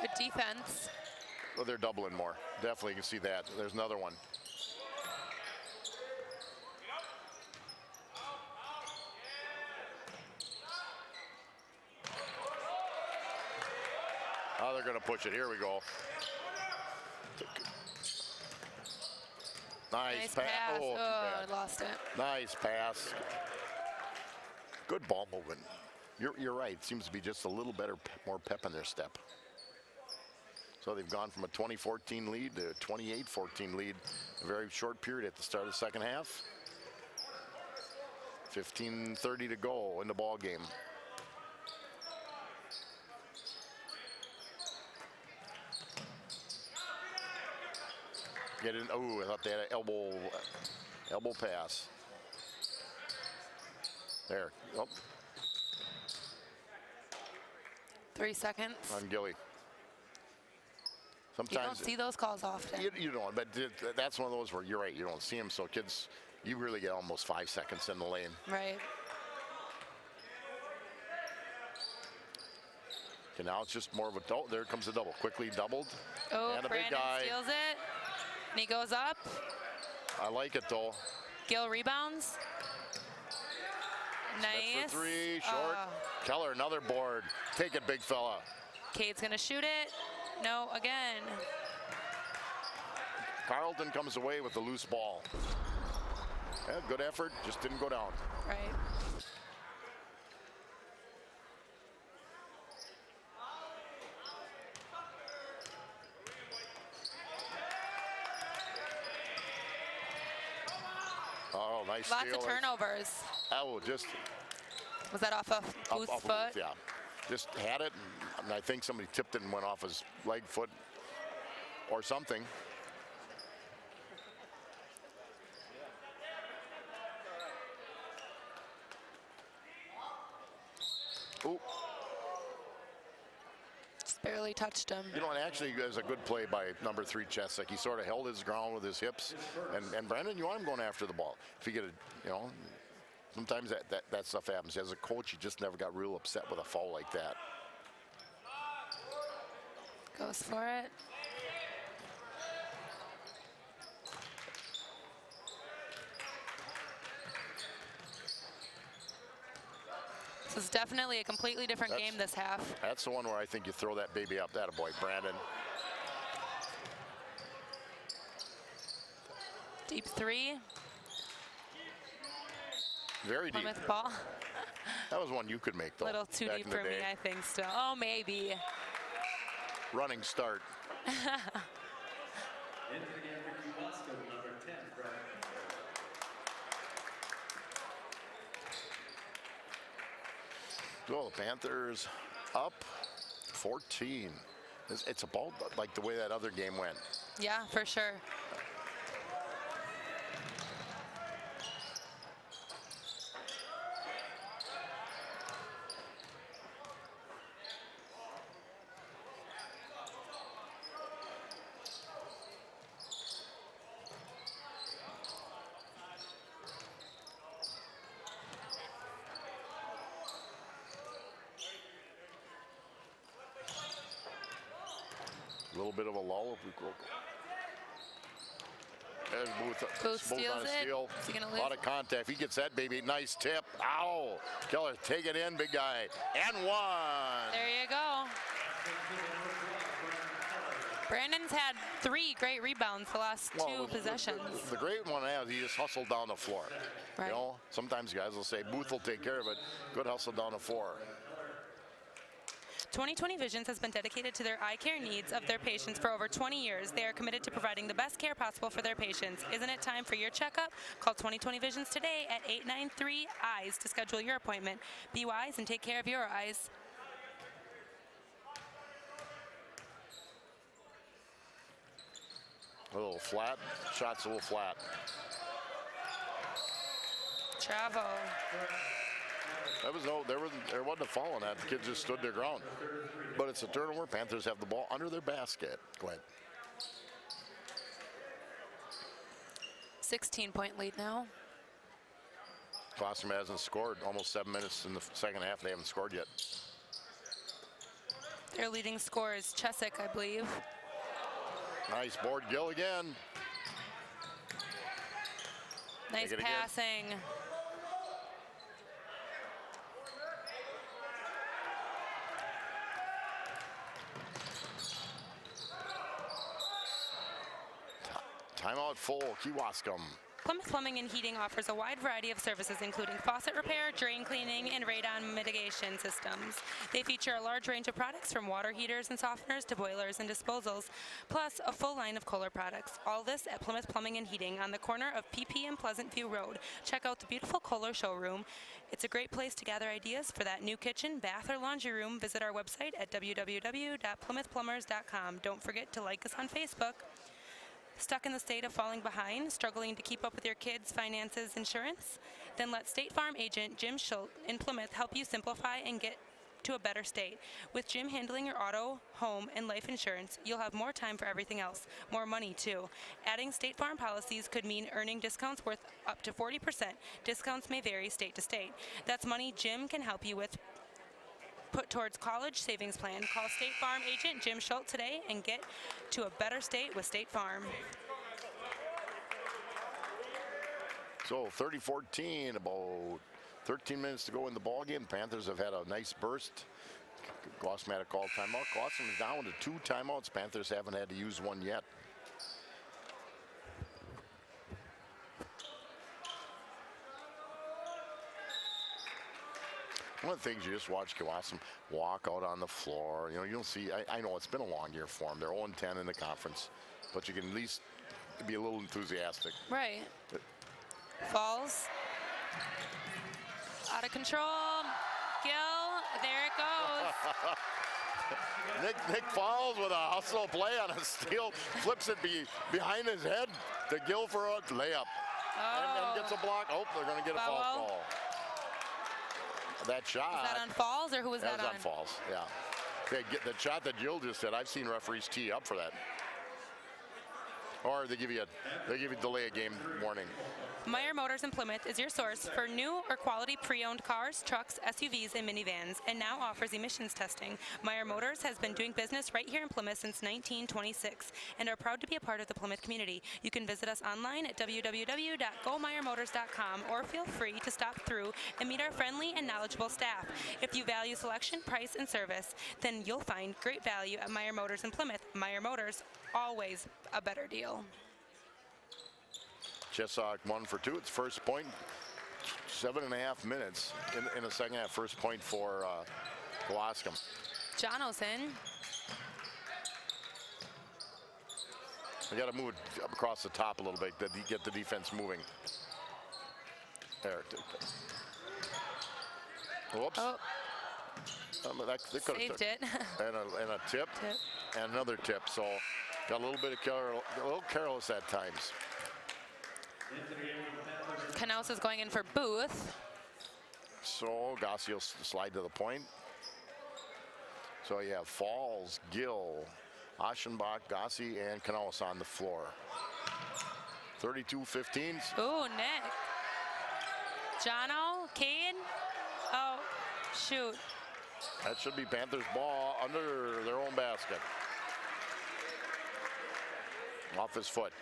Good defense. Well, they're doubling more. Definitely can see that. There's another one. Oh, they're going to push it. Here we go. Nice pass. pass. Oh, too I bad. lost it. Nice pass. Good ball movement. You're right. Seems to be just a little better, more pep in their step. So they've gone from a 20-14 lead to a 28-14 lead. A very short period at the start of the second half. 15:30 to go in the ball game. Get in. Oh, I thought they had an elbow pass. There. Oh, 3 seconds. on Gilly. You don't Sometimes see those calls often. you don't, but that's one of those where you're right. You don't see them, so kids, you really get almost 5 seconds in the lane. Right. Okay, now it's just more of a double. There comes a double. Quickly doubled. Oh, And a big Brandon guy. steals it. And he goes up. I like it though. Gill rebounds. Nice. For three, short. Keller, another board. Take it, big fella. Cade's gonna shoot it. No, again. Carlton comes away with the loose ball. Yeah, good effort, just didn't go down. Right. Oh, nice Lots steal. of turnovers. Oh, just Was that off of Booth's off of foot? Booth, yeah. Just had it, and I think somebody tipped it and went off his leg, foot, or something. Ooh. Just barely touched him. You know, and actually, it was a good play by number 3, Chesek. He sort of held his ground with his hips. And Brandon, you want him going after the ball. If you get a, you know, sometimes that stuff happens. As a coach, you just never got real upset with a foul like that. Goes for it. This is definitely a completely different That's- game this half. That's the one where I think you throw that baby up. That boy, Brandon. Deep three. Very deep. Plymouth ball. That was one you could make, though. Little too back deep in the for me, day. I think still. Oh, maybe. Running start. Into the game for Kewaskum, number 10, Brad. Oh, the Panthers up 14. It's about like the way that other game went. Yeah, for sure. A little bit of a lull. There's Booth Booth on steals a it. steal. Is he gonna A lose? lot of contact. If he gets that, baby, nice tip. Ow! Keller, take it in, big guy. And one. There you go. Brandon's had 3 great rebounds the last 2 possessions. The great one is he just hustled down the floor. Right. You know, sometimes guys will say Booth will take care of it. Good hustle down the floor. 2020 Visions has been dedicated to their eye care needs of their patients for over 20 years. They are committed to providing the best care possible for their patients. Isn't it time for your checkup? Call 2020 Visions today at 893-EYES to schedule your appointment. Be wise and take care of your eyes. A little flat. Shot's a little flat. Chavo. That was there wasn't a foul on that. The kids just stood their ground. But it's a turnover. Panthers have the ball under their basket. Go ahead. 16-point lead now. Classroom hasn't scored. Almost 7 minutes in the second half. They haven't scored yet. Their leading scorer is Chesek, I believe. Nice board. Gill again. Nice Take it again. passing. Timeout full. Kewaskum. Plymouth Plumbing and Heating offers a wide variety of services, including faucet repair, drain cleaning, and radon mitigation systems. They feature a large range of products from water heaters and softeners to boilers and disposals, plus a full line of Kohler products. All this at Plymouth Plumbing and Heating on the corner of PP and Pleasant View Road. Check out the beautiful Kohler showroom. It's a great place to gather ideas for that new kitchen, bath, or laundry room. Visit our website at www.plymouthplumbers.com. Don't forget to like us on Facebook. Stuck in the state of falling behind, struggling to keep up with your kids' finances, insurance? Then let State Farm agent Jim Schultz in Plymouth help you simplify and get to a better state. With Jim handling your auto, home, and life insurance, you'll have more time for everything else, more money too. Adding State Farm policies could mean earning discounts worth up to 40%. Discounts may vary state to state. That's money Jim can help you with. Put towards college savings plan. Call State Farm agent Jim Schultz today and get to a better state with State Farm. So 30-14, about 13 minutes to go in the ball game. Panthers have had a nice burst. Glossman had a called timeout. Glossman is down to 2 timeouts. Panthers haven't had to use one yet. One of the things you just watch Glossman walk out on the floor. You know, you don't see. I know it's been a long year for them. They're 0-10 in the conference, but you can at least be a little enthusiastic. Right. Falls. Out of control. Gill. There it goes. Nick Falls with a hustle play on a steal, flips it behind his head to Gill for a layup. And gets a block. Oh, they're going to get a foul call. That shot. Is that on Falls or who was that on? That was on Falls, yeah. They get the shot that Jill just said. I've seen referees tee up for that. Or they give you delay a game warning. Meyer Motors in Plymouth is your source for new or quality pre-owned cars, trucks, SUVs, and minivans, and now offers emissions testing. Meyer Motors has been doing business right here in Plymouth since 1926 and are proud to be a part of the Plymouth community. You can visit us online at www.gomeyermotors.com or feel free to stop through and meet our friendly and knowledgeable staff. If you value selection, price, and service, then you'll find great value at Meyer Motors in Plymouth. Meyer Motors, always a better deal. Chesauk 1 for 2. It's first point. 7.5 minutes in the second half. First point for Glasgow. John Olsen. We got to move it up across the top a little bit to get the defense moving. There. Whoops. Oh, They could have saved it. and a tip, and another tip. So got a little bit of a little careless at times. Knaus is going in for Booth. So Gossi will slide to the point. So you have Falls, Gill, Aschenbach, Gossi, and Knaus on the floor. 32-15. Ooh, Nick. Jono, Cade. Oh, shoot. That should be Panthers ball under their own basket. Off his foot.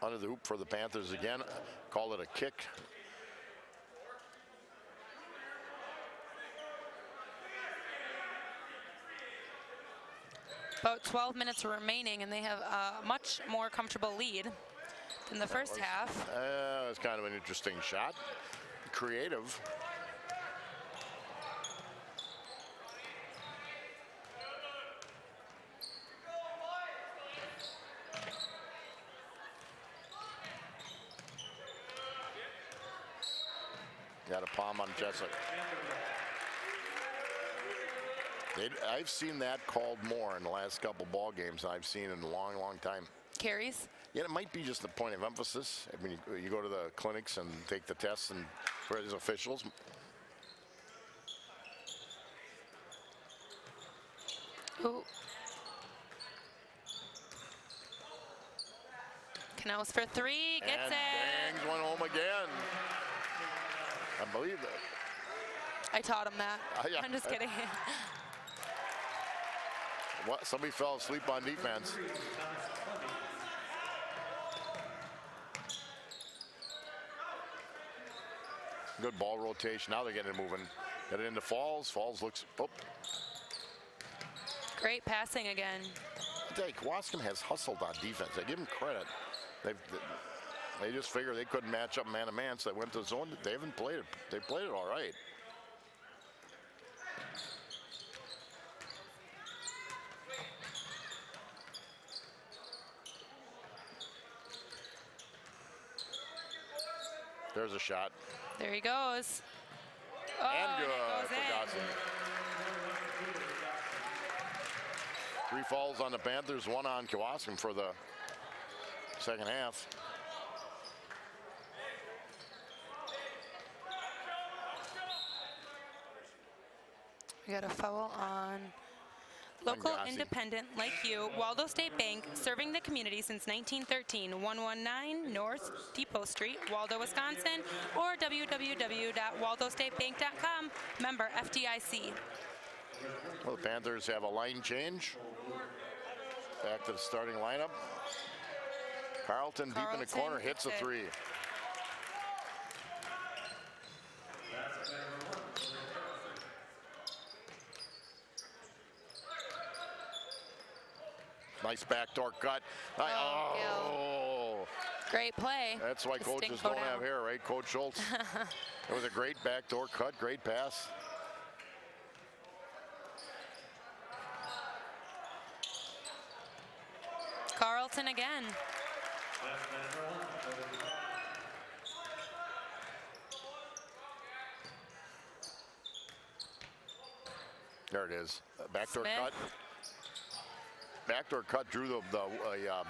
Under the hoop for the Panthers again. Call it a kick. About 12 minutes remaining, and they have a much more comfortable lead than the first half. It's kind of an interesting shot. Creative. Got a palm on Jessup. I've seen that called more in the last couple ball games than I've seen in a long, long time. Carries. Yeah, it might be just a point of emphasis. I mean, you go to the clinics and take the tests and for these officials. Ooh. Knaus for 3, gets And it. Bangs went home again. I believe that. I taught him that. Yeah. I'm just kidding. What? Somebody fell asleep on defense. Good ball rotation. Now they're getting it moving. Get it into Falls. Falls looks. Oh. Great passing again. Wascom has hustled on defense. I give them credit. They just figured they couldn't match up man to man, so they went to zone. They haven't played it. They played it all right. There's a shot. There he goes. Oh, And it good goes for in. Gosling. 3 fouls on the Panthers, 1 on Kewaskum for the second half. We got a foul on local Gossi. independent like you, Waldo State Bank, serving the community since 1913, 119 North Depot Street, Waldo, Wisconsin, or www.waldostatebank.com, member FDIC. Well, the Panthers have a line change. Back to the starting lineup. Carlton deep in the Carlton corner, hits a hits it. 3. Nice backdoor cut. Oh, Great play. That's why to coaches Stinko don't have down. hair, right, Coach Schultz? It was a great backdoor cut, great pass. Carlton again. There it is. Backdoor Smith. cut. Backdoor cut drew the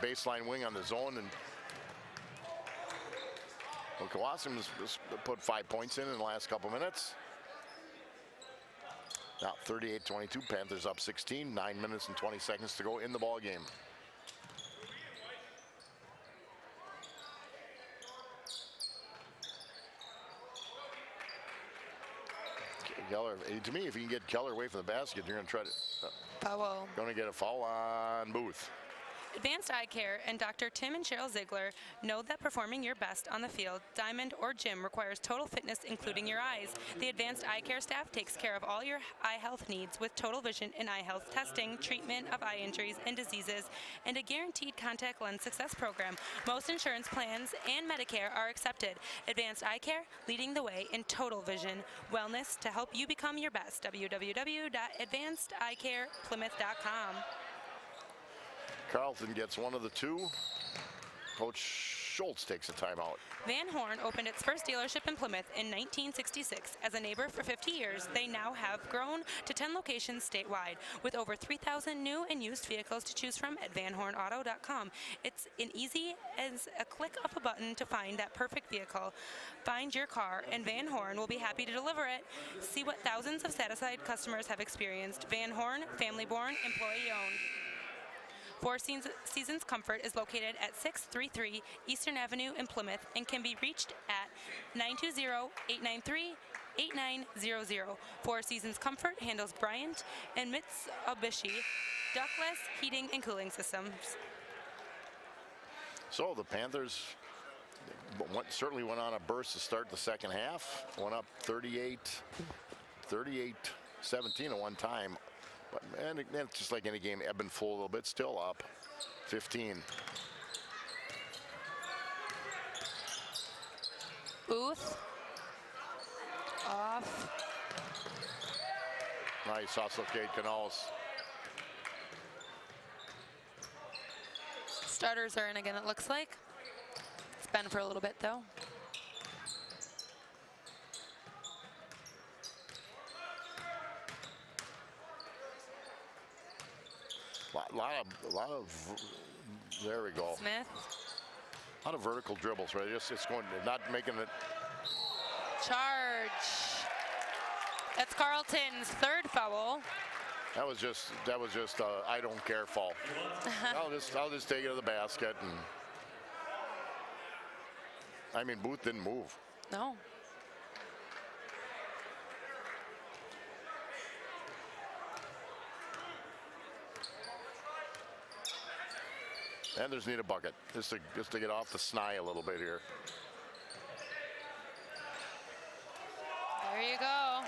baseline wing on the zone, and well, Kewaskum has put 5 points in the last couple minutes. Now 38-22, Panthers up 16, 9 minutes and 20 seconds to go in the ball game. Keller, to me, if you can get Keller away from the basket, you're going to try to Powell. going to get a foul on Booth. Advanced Eye Care and Dr. Tim and Cheryl Ziegler know that performing your best on the field, diamond, or gym requires total fitness, including your eyes. The Advanced Eye Care staff takes care of all your eye health needs with total vision and eye health testing, treatment of eye injuries and diseases, and a guaranteed contact lens success program. Most insurance plans and Medicare are accepted. Advanced Eye Care, leading the way in total vision wellness to help you become your best. www.advancedeyecareplymouth.com. Carlton gets one of the two. Coach Schultz takes a timeout. Van Horn opened its first dealership in Plymouth in 1966. As a neighbor for 50 years, they now have grown to 10 locations statewide, with over 3,000 new and used vehicles to choose from at vanhornauto.com. It's an easy as a click of a button to find that perfect vehicle. Find your car, and Van Horn will be happy to deliver it. See what thousands of satisfied customers have experienced. Van Horn, family-born, employee-owned. Four Seasons Comfort is located at 633 Eastern Avenue in Plymouth and can be reached at 920-893-8900. Four Seasons Comfort handles Bryant and Mitsubishi ductless heating and cooling systems. So the Panthers certainly went on a burst to start the second half. Went up 38-17 at one time. But man, it's just like any game, ebb and flow a little bit, still up 15. Booth. Off. Nice hustle, Cade Canals. Starters are in again, it looks like. It's been for a little bit, though. Lot of, there we go. Smith. A lot of vertical dribbles, right? It's going, not making it. Charge. That's Carlton's third foul. That was just I don't care foul. I'll just take it to the basket, and I mean Booth didn't move. No. Panthers need a bucket just to get off the snide a little bit here. There you go.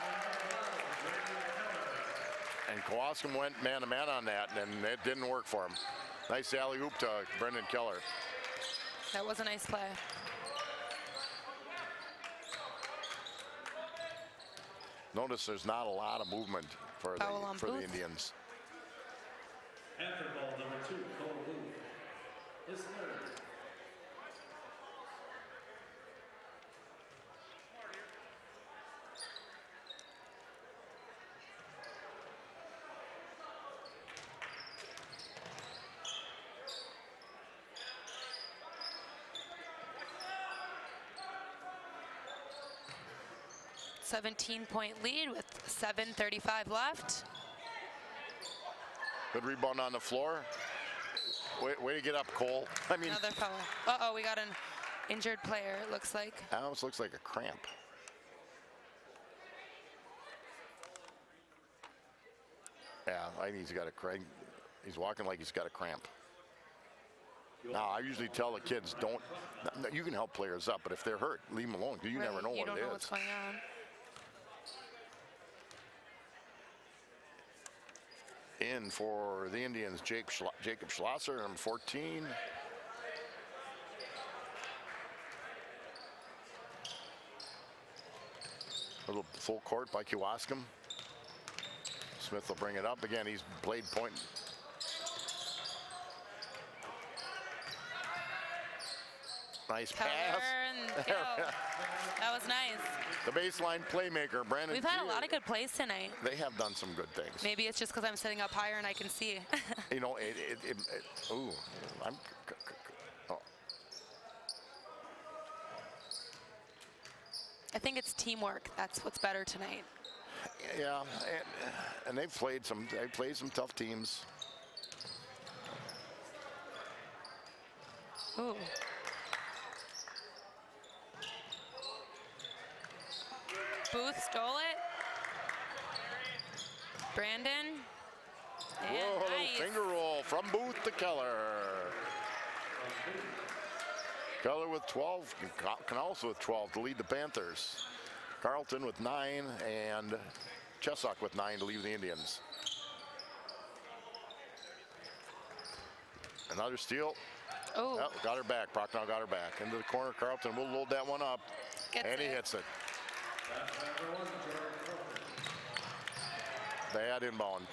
And Kewaskum went man-to-man on that, and it didn't work for him. Nice alley-oop to Brendan Keller. That was a nice play. Notice there's not a lot of movement for Foul on the Booth. Indians. Panther ball number 2, Cole Booth. His third. 17-point lead with 7:35 left. Good rebound on the floor. Way to get up, Cole. I mean, Another foul. Uh-oh, we got an injured player, it looks like. that almost looks like a cramp. Yeah, I think he's got a cramp. He's walking like he's got a cramp. Now, I usually tell the kids, don't, you can help players up, but if they're hurt, leave them alone, because you never Really, know you what don't it know is. what's going on. In for the Indians, Jacob Schlosser, number 14. Little full court by Kewaskum. Smith will bring it up again. He's played point. Nice Keller pass. and Gill. That was nice. The baseline playmaker, Brandon. We've had a Gill. lot of good plays tonight. They have done some good things. Maybe it's just because I'm sitting up higher and I can see. You know, ooh, oh. I think it's teamwork. That's what's better tonight. Yeah, and they've played some tough teams. Ooh. Booth stole it. Brandon. And Whoa, nice. finger roll from Booth to Keller. Keller with 12, Knauss with 12 to lead the Panthers. Carlton with 9 and Chesak with 9 to lead the Indians. Another steal. Oh, Oh, got her back. Prochnow got her back. Into the corner, Carlton will load that one up. Gets and he it. hits it. Bad inbound.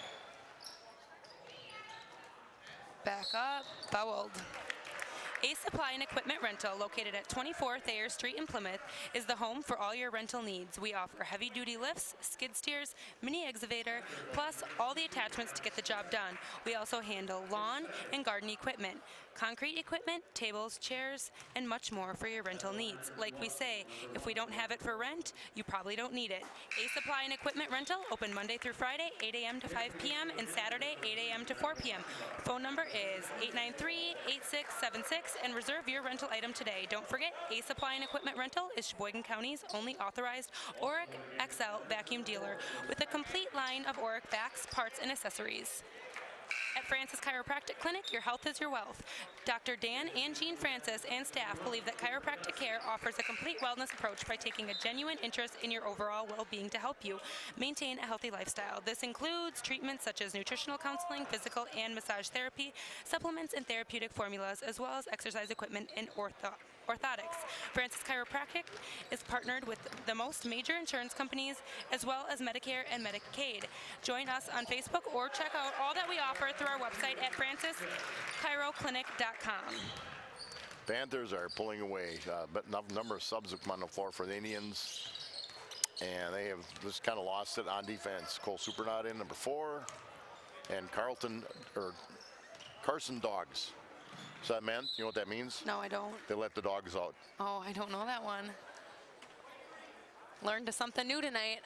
back up, fouled. Ace Supply and Equipment Rental, located at 24 Thayer Street in Plymouth, is the home for all your rental needs. We offer heavy-duty lifts, skid steers, mini excavator, plus all the attachments to get the job done. We also handle lawn and garden equipment, concrete equipment, tables, chairs, and much more for your rental needs. Like we say, if we don't have it for rent, you probably don't need it. Ace Supply and Equipment Rental, open Monday through Friday, 8 a.m. to 5 p.m., and Saturday, 8 a.m. to 4 p.m. Phone number is 893-8676, and reserve your rental item today. Don't forget, Ace Supply and Equipment Rental is Sheboygan County's only authorized Auric XL vacuum dealer with a complete line of Auric vacs, parts, and accessories. At Francis Chiropractic Clinic, your health is your wealth. Dr. Dan and Jean Francis and staff believe that chiropractic care offers a complete wellness approach by taking a genuine interest in your overall well-being to help you maintain a healthy lifestyle. This includes treatments such as nutritional counseling, physical and massage therapy, supplements and therapeutic formulas, as well as exercise equipment and orthotics. Francis Chiropractic is partnered with the most major insurance companies as well as Medicare and Medicaid. Join us on Facebook or check out all that we offer through our website at francischiroclinic.com. Panthers are pulling away, but number of subs have come on the floor for the Indians, and they have just kind of lost it on defense. Cole Supernaut in, number 4, and Carson Dogs. So that meant, you know what that means? No, I don't. They let the dogs out. Oh, I don't know that one. Learned something new tonight.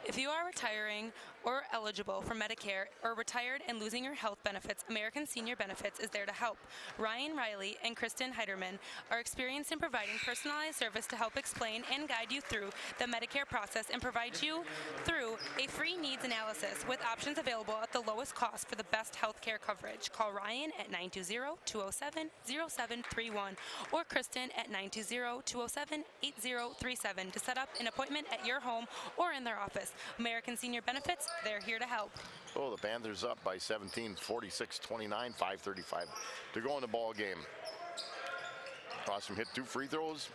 If you are retiring or eligible for Medicare or retired and losing your health benefits, American Senior Benefits is there to help. Ryan Riley and Kristen Heiderman are experienced in providing personalized service to help explain and guide you through the Medicare process and provide you through a free needs analysis with options available at the lowest cost for the best health care coverage. Call Ryan at 920-207-0731 or Kristen at 920-207-8037 to set up an appointment at your home or in their office. American Senior Benefits, they're here to help. Oh, the Panthers up by 17, 46-29, 5:35 to go in the ball game. Awesome hit 2 free throws.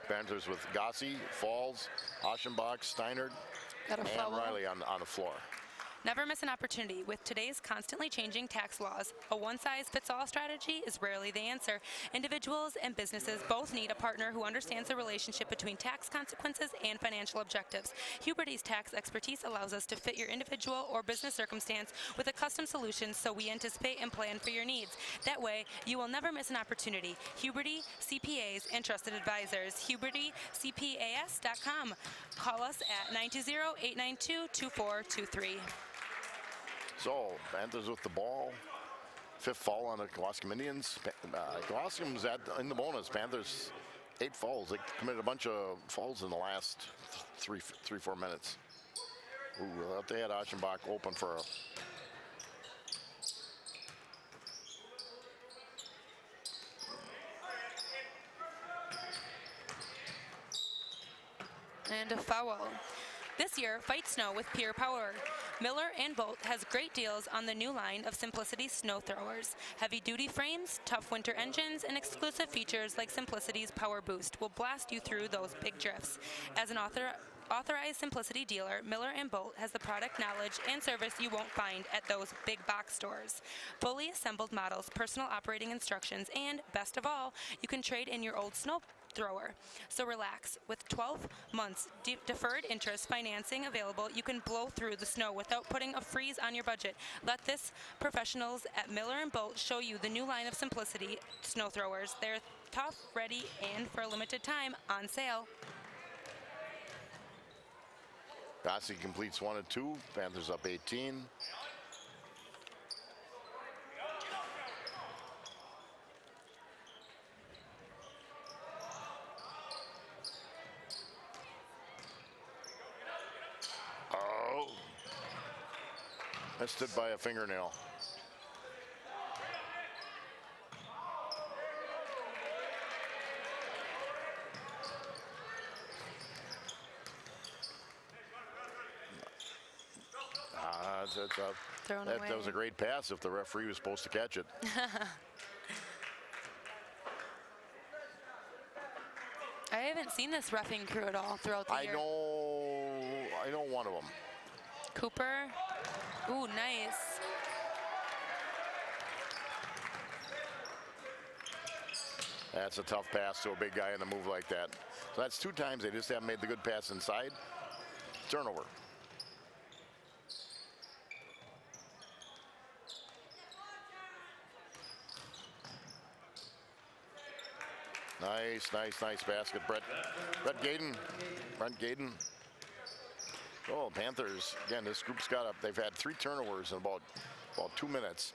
Panthers with Gossi, Falls, Aschenbach, Steinert, Got a and foul. Riley on the floor. Never miss an opportunity. With today's constantly changing tax laws, a one-size-fits-all strategy is rarely the answer. Individuals and businesses both need a partner who understands the relationship between tax consequences and financial objectives. Huberty's tax expertise allows us to fit your individual or business circumstance with a custom solution, so we anticipate and plan for your needs. That way, you will never miss an opportunity. Huberty CPAs and trusted advisors. HubertyCPAS.com. Call us at 920-892-2423. So, Panthers with the ball. 5th foul on the Coloscum Indians. Coloscum's in the bonus. Panthers 8 fouls. They committed a bunch of fouls in the last 3-4 minutes. Ooh, they had Aschenbach open for a... And a foul. This year, fight snow with Pure Power. Miller and Bolt has great deals on the new line of Simplicity snow throwers. Heavy-duty frames, tough winter engines, and exclusive features like Simplicity's Power Boost will blast you through those big drifts. As an authorized Simplicity dealer, Miller and Bolt has the product knowledge and service you won't find at those big box stores. Fully assembled models, personal operating instructions, and best of all, you can trade in your old snow thrower. So relax. With 12 months deferred interest financing available, you can blow through the snow without putting a freeze on your budget. Let this professionals at Miller and Bolt show you the new line of Simplicity snow throwers. They're tough, ready, and for a limited time on sale. Bassi completes 1 and 2. Panthers up 18. Oh. Missed it by a fingernail. That was a great pass if the referee was supposed to catch it. I haven't seen this reffing crew at all throughout the year. I know one of them. Cooper. Ooh, nice. That's a tough pass to a big guy in a move like that. So that's 2 times they just haven't made the good pass inside. Turnover. Nice basket. Brent Gaden. Oh, Panthers. Again, this group's got up. They've had 3 turnovers in about 2 minutes.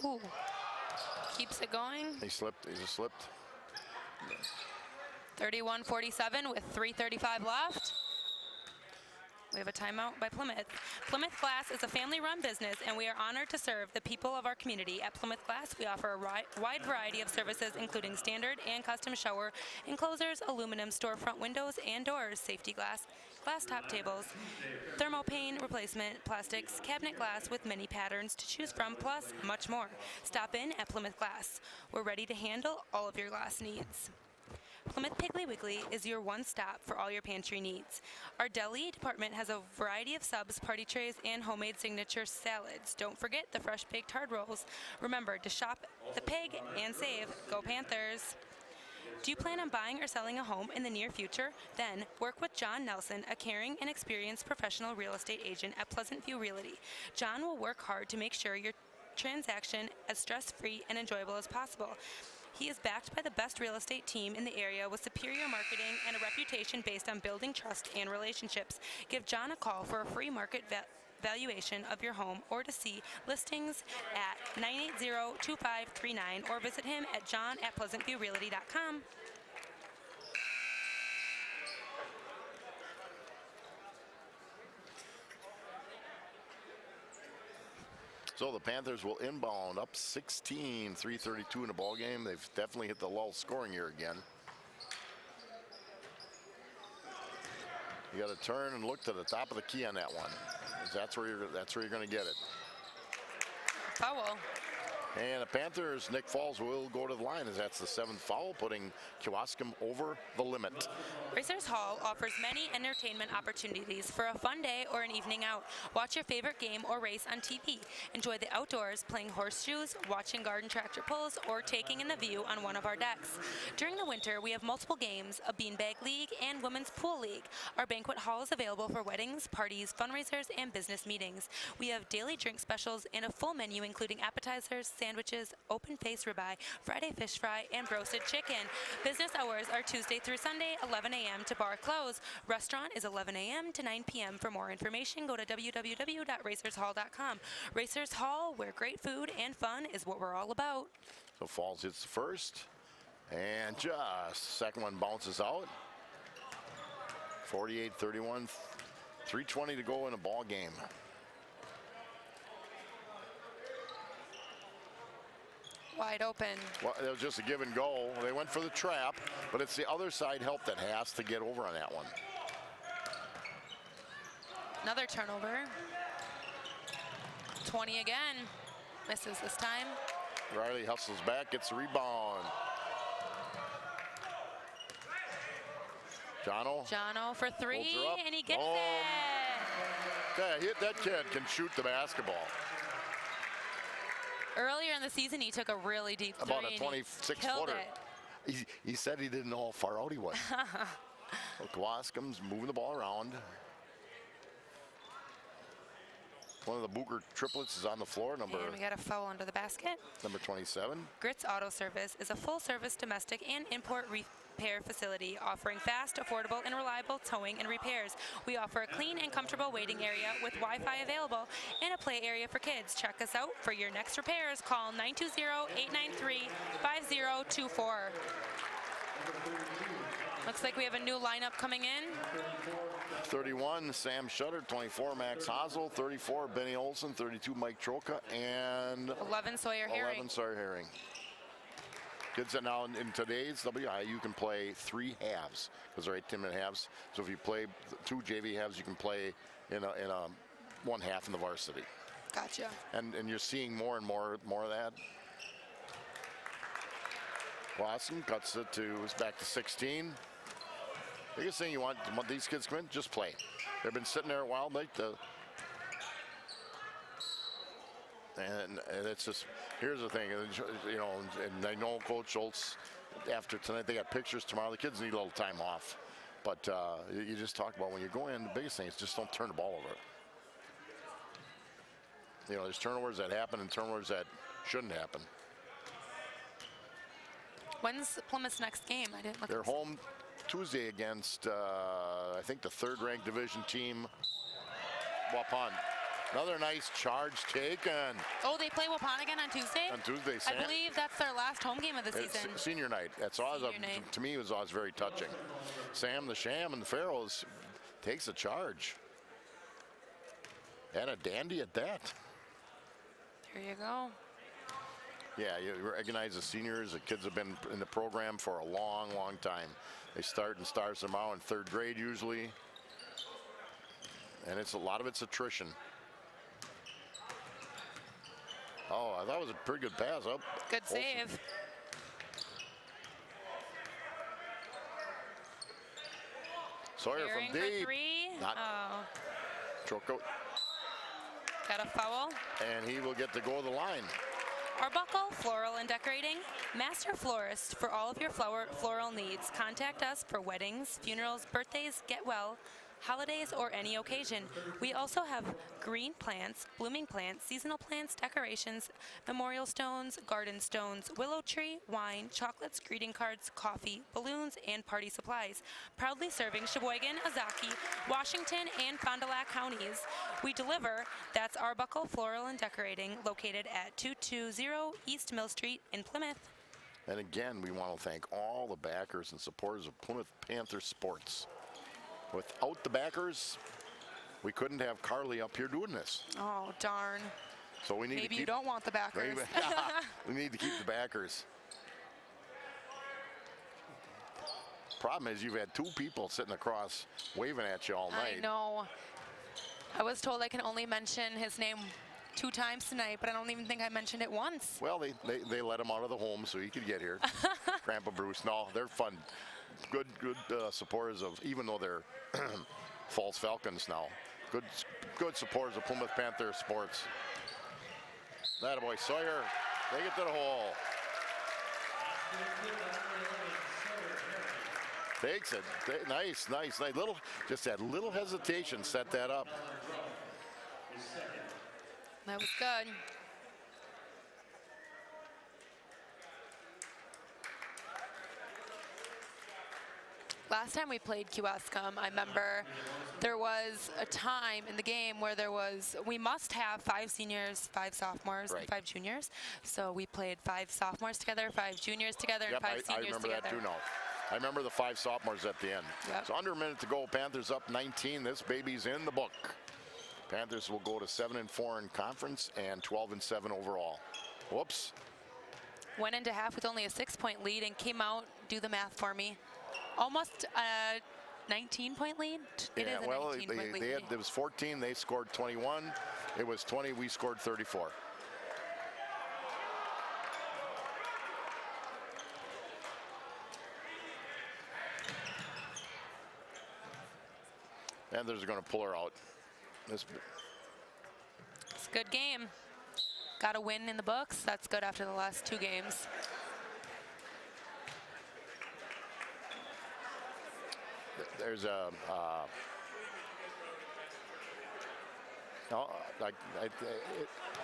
Ooh. Keeps it going. He just slipped. 31-47 with 3:35 left. We have a timeout by Plymouth. Plymouth Glass is a family-run business, and we are honored to serve the people of our community. At Plymouth Glass, we offer a wide variety of services, including standard and custom shower enclosures, aluminum storefront windows and doors, safety glass, glass top tables, thermopane replacement, plastics, cabinet glass with many patterns to choose from, plus much more. Stop in at Plymouth Glass. We're ready to handle all of your glass needs. Plymouth Piggly Wiggly is your one-stop for all your pantry needs. Our deli department has a variety of subs, party trays, and homemade signature salads. Don't forget the fresh baked hard rolls. Remember to shop the Pig and save. Go Panthers! Do you plan on buying or selling a home in the near future? Then work with John Nelson, a caring and experienced professional real estate agent at Pleasant View Realty. John will work hard to make sure your transaction as stress-free and enjoyable as possible. He is backed by the best real estate team in the area with superior marketing and a reputation based on building trust and relationships. Give John a call for a free market valuation of your home or to see listings at 980-2539 or visit him at john@pleasantviewrealty.com. So the Panthers will inbound up 16, 3:32 in the ball game. They've definitely hit the lull scoring here again. You got to turn and look to the top of the key on that one. That's where you're going to get it. Foul. And the Panthers, Nick Falls will go to the line as that's the 7th foul, putting Kewaskum over the limit. Racers Hall offers many entertainment opportunities for a fun day or an evening out. Watch your favorite game or race on TV. Enjoy the outdoors, playing horseshoes, watching garden tractor pulls, or taking in the view on one of our decks. During the winter, we have multiple games, a beanbag league, and women's pool league. Our banquet hall is available for weddings, parties, fundraisers, and business meetings. We have daily drink specials and a full menu including appetizers, sandwiches, open-faced ribeye, Friday fish fry, and roasted chicken. Business hours are Tuesday through Sunday, 11 a.m. to bar close. Restaurant is 11 a.m. to 9 p.m. For more information, go to www.racershall.com. Racers Hall, where great food and fun is what we're all about. So Falls hits the first, and just second one bounces out. 48-31, 3:20 to go in a ball game. Wide open. Well, it was just a give and go. They went for the trap, but it's the other side help that has to get over on that one. Another turnover. 20 again. Misses this time. Riley hustles back, gets the rebound. Jono for three, Holds her up. and he gets Oh. it. Yeah, that kid can shoot the basketball. Earlier in the season, he took a really deep three. About a and he 26 killed footer. it. He said he didn't know how far out he was. Well, Kewaskum's moving the ball around. One of the Booker triplets is on the floor, number And we got a foul under the basket. 27. Grits Auto Service is a full-service domestic and import repair facility offering fast, affordable, and reliable towing and repairs. We offer a clean and comfortable waiting area with Wi-Fi available and a play area for kids. Check us out for your next repairs. Call 920-893-5024. Looks like we have a new lineup coming in. 31, Sam Shutter. 24, Max Hazel. 34, Benny Olson. 32, Mike Troka. And 11, Sawyer Herring. 11, Sawyer Herring. Kids that now in today's WI, you can play 3 halves because they're 8-10-minute halves. So if you play 2 JV halves, you can play in a 1 half in the varsity. Gotcha. And you're seeing more and more of that. Watson cuts it to, it's back to 16. Biggest thing you want these kids to come in, just play. They've been sitting there a while, and it's just, here's the thing, you know, and I know Coach Schultz, after tonight, they got pictures tomorrow. The kids need a little time off. But you just talk about when you go in, the biggest thing is just don't turn the ball over. You know, there's turnovers that happen and turnovers that shouldn't happen. When's Plymouth's next game? I didn't look. They're home Tuesday against, I think, the 3rd-ranked division team, Waupun. Another nice charge taken. Oh, they play Waupun on Tuesday? On Tuesday, I believe that's their last home game of the It's season. senior night. That's always, Senior night. to me, it was always very touching. Sam the Sham and the Pharaohs takes a charge. And a dandy at that. There you go. Yeah, you recognize the seniors. The kids have been in the program for a long, long time. They start and stars them out in 3rd grade usually. And a lot of it's attrition. Oh, I thought it was a pretty good pass. Oh, Good Olsen. save. Sawyer Herring from for deep. 3. Not- Oh, Troko, got a foul. and he will get to go to the line. Arbuckle Floral and Decorating, master florist for all of your floral needs. Contact us for weddings, funerals, birthdays, get well, holidays, or any occasion. We also have green plants, blooming plants, seasonal plants, decorations, memorial stones, garden stones, willow tree, wine, chocolates, greeting cards, coffee, balloons, and party supplies. Proudly serving Sheboygan, Azaki, Washington, and Fond du Lac counties. We deliver. That's Arbuckle Floral and Decorating, located at 220 East Mill Street in Plymouth. And again, we want to thank all the backers and supporters of Plymouth Panther Sports. Without the backers, we couldn't have Carly up here doing this. Oh, darn. So we need to Maybe keep, you don't want the backers. we need to keep the backers. Problem is, you've had 2 people sitting across waving at you all night. I know. I was told I can only mention his name 2 times tonight, but I don't even think I mentioned it once. Well, they let him out of the home so he could get here. Grandpa Bruce. No, they're fun. Good supporters of, even though they're Falls Falcons now. Good supporters of Plymouth Panther sports. That boy Sawyer. Take it to the hole. Takes it. Nice. Little, just that little hesitation set that up. That was good. Last time we played Kewaskum, I remember there was a time in the game where we must have 5 seniors, 5 sophomores, Right. and 5 juniors. So we played 5 sophomores together, 5 juniors together, Yep, and 5 I seniors remember together. that too now. I remember the 5 sophomores at the end. Yep. So under a minute to go. Panthers up 19. This baby's in the book. Panthers will go to 7-4 in conference and 12-7 overall. Whoops. Went into half with only a 6-point lead and came out, do the math for me, almost a 19-point lead. It is a 19-point lead. It was 14. They scored 21. It was 20. We scored 34. Panthers are going to pull her out. It's a good game. Got a win in the books. That's good after the last 2 games. There's a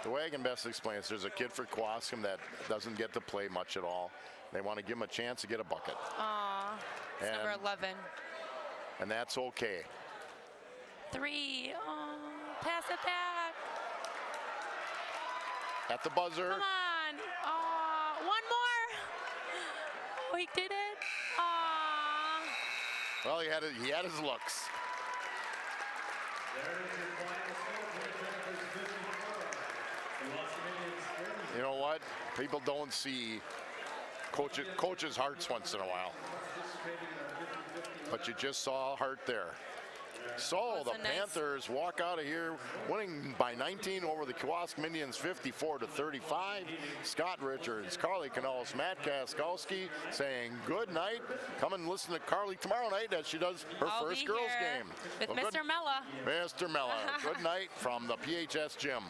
the way I can best explain this, there's a kid for Kewaskum that doesn't get to play much at all. They want to give him a chance to get a bucket. Aw, it's And- number 11. And that's okay. 3, oh, pass it back. At the buzzer. Come on. Oh, 1 more. Oh, he did it. Aw. Well, he had his looks. You know what? People don't see coaches' hearts once in a while. But you just saw a heart there. So the That's a nice- Panthers walk out of here winning by 19 over the Kewaskum Indians 54-35. Scott Richards, Carly Canals, Matt Kaskowski saying good night. Come and listen to Carly tomorrow night as she does her I'll first be girls here game. with Well, good- Mr. Mella. Mr. Mella, good night from the PHS gym.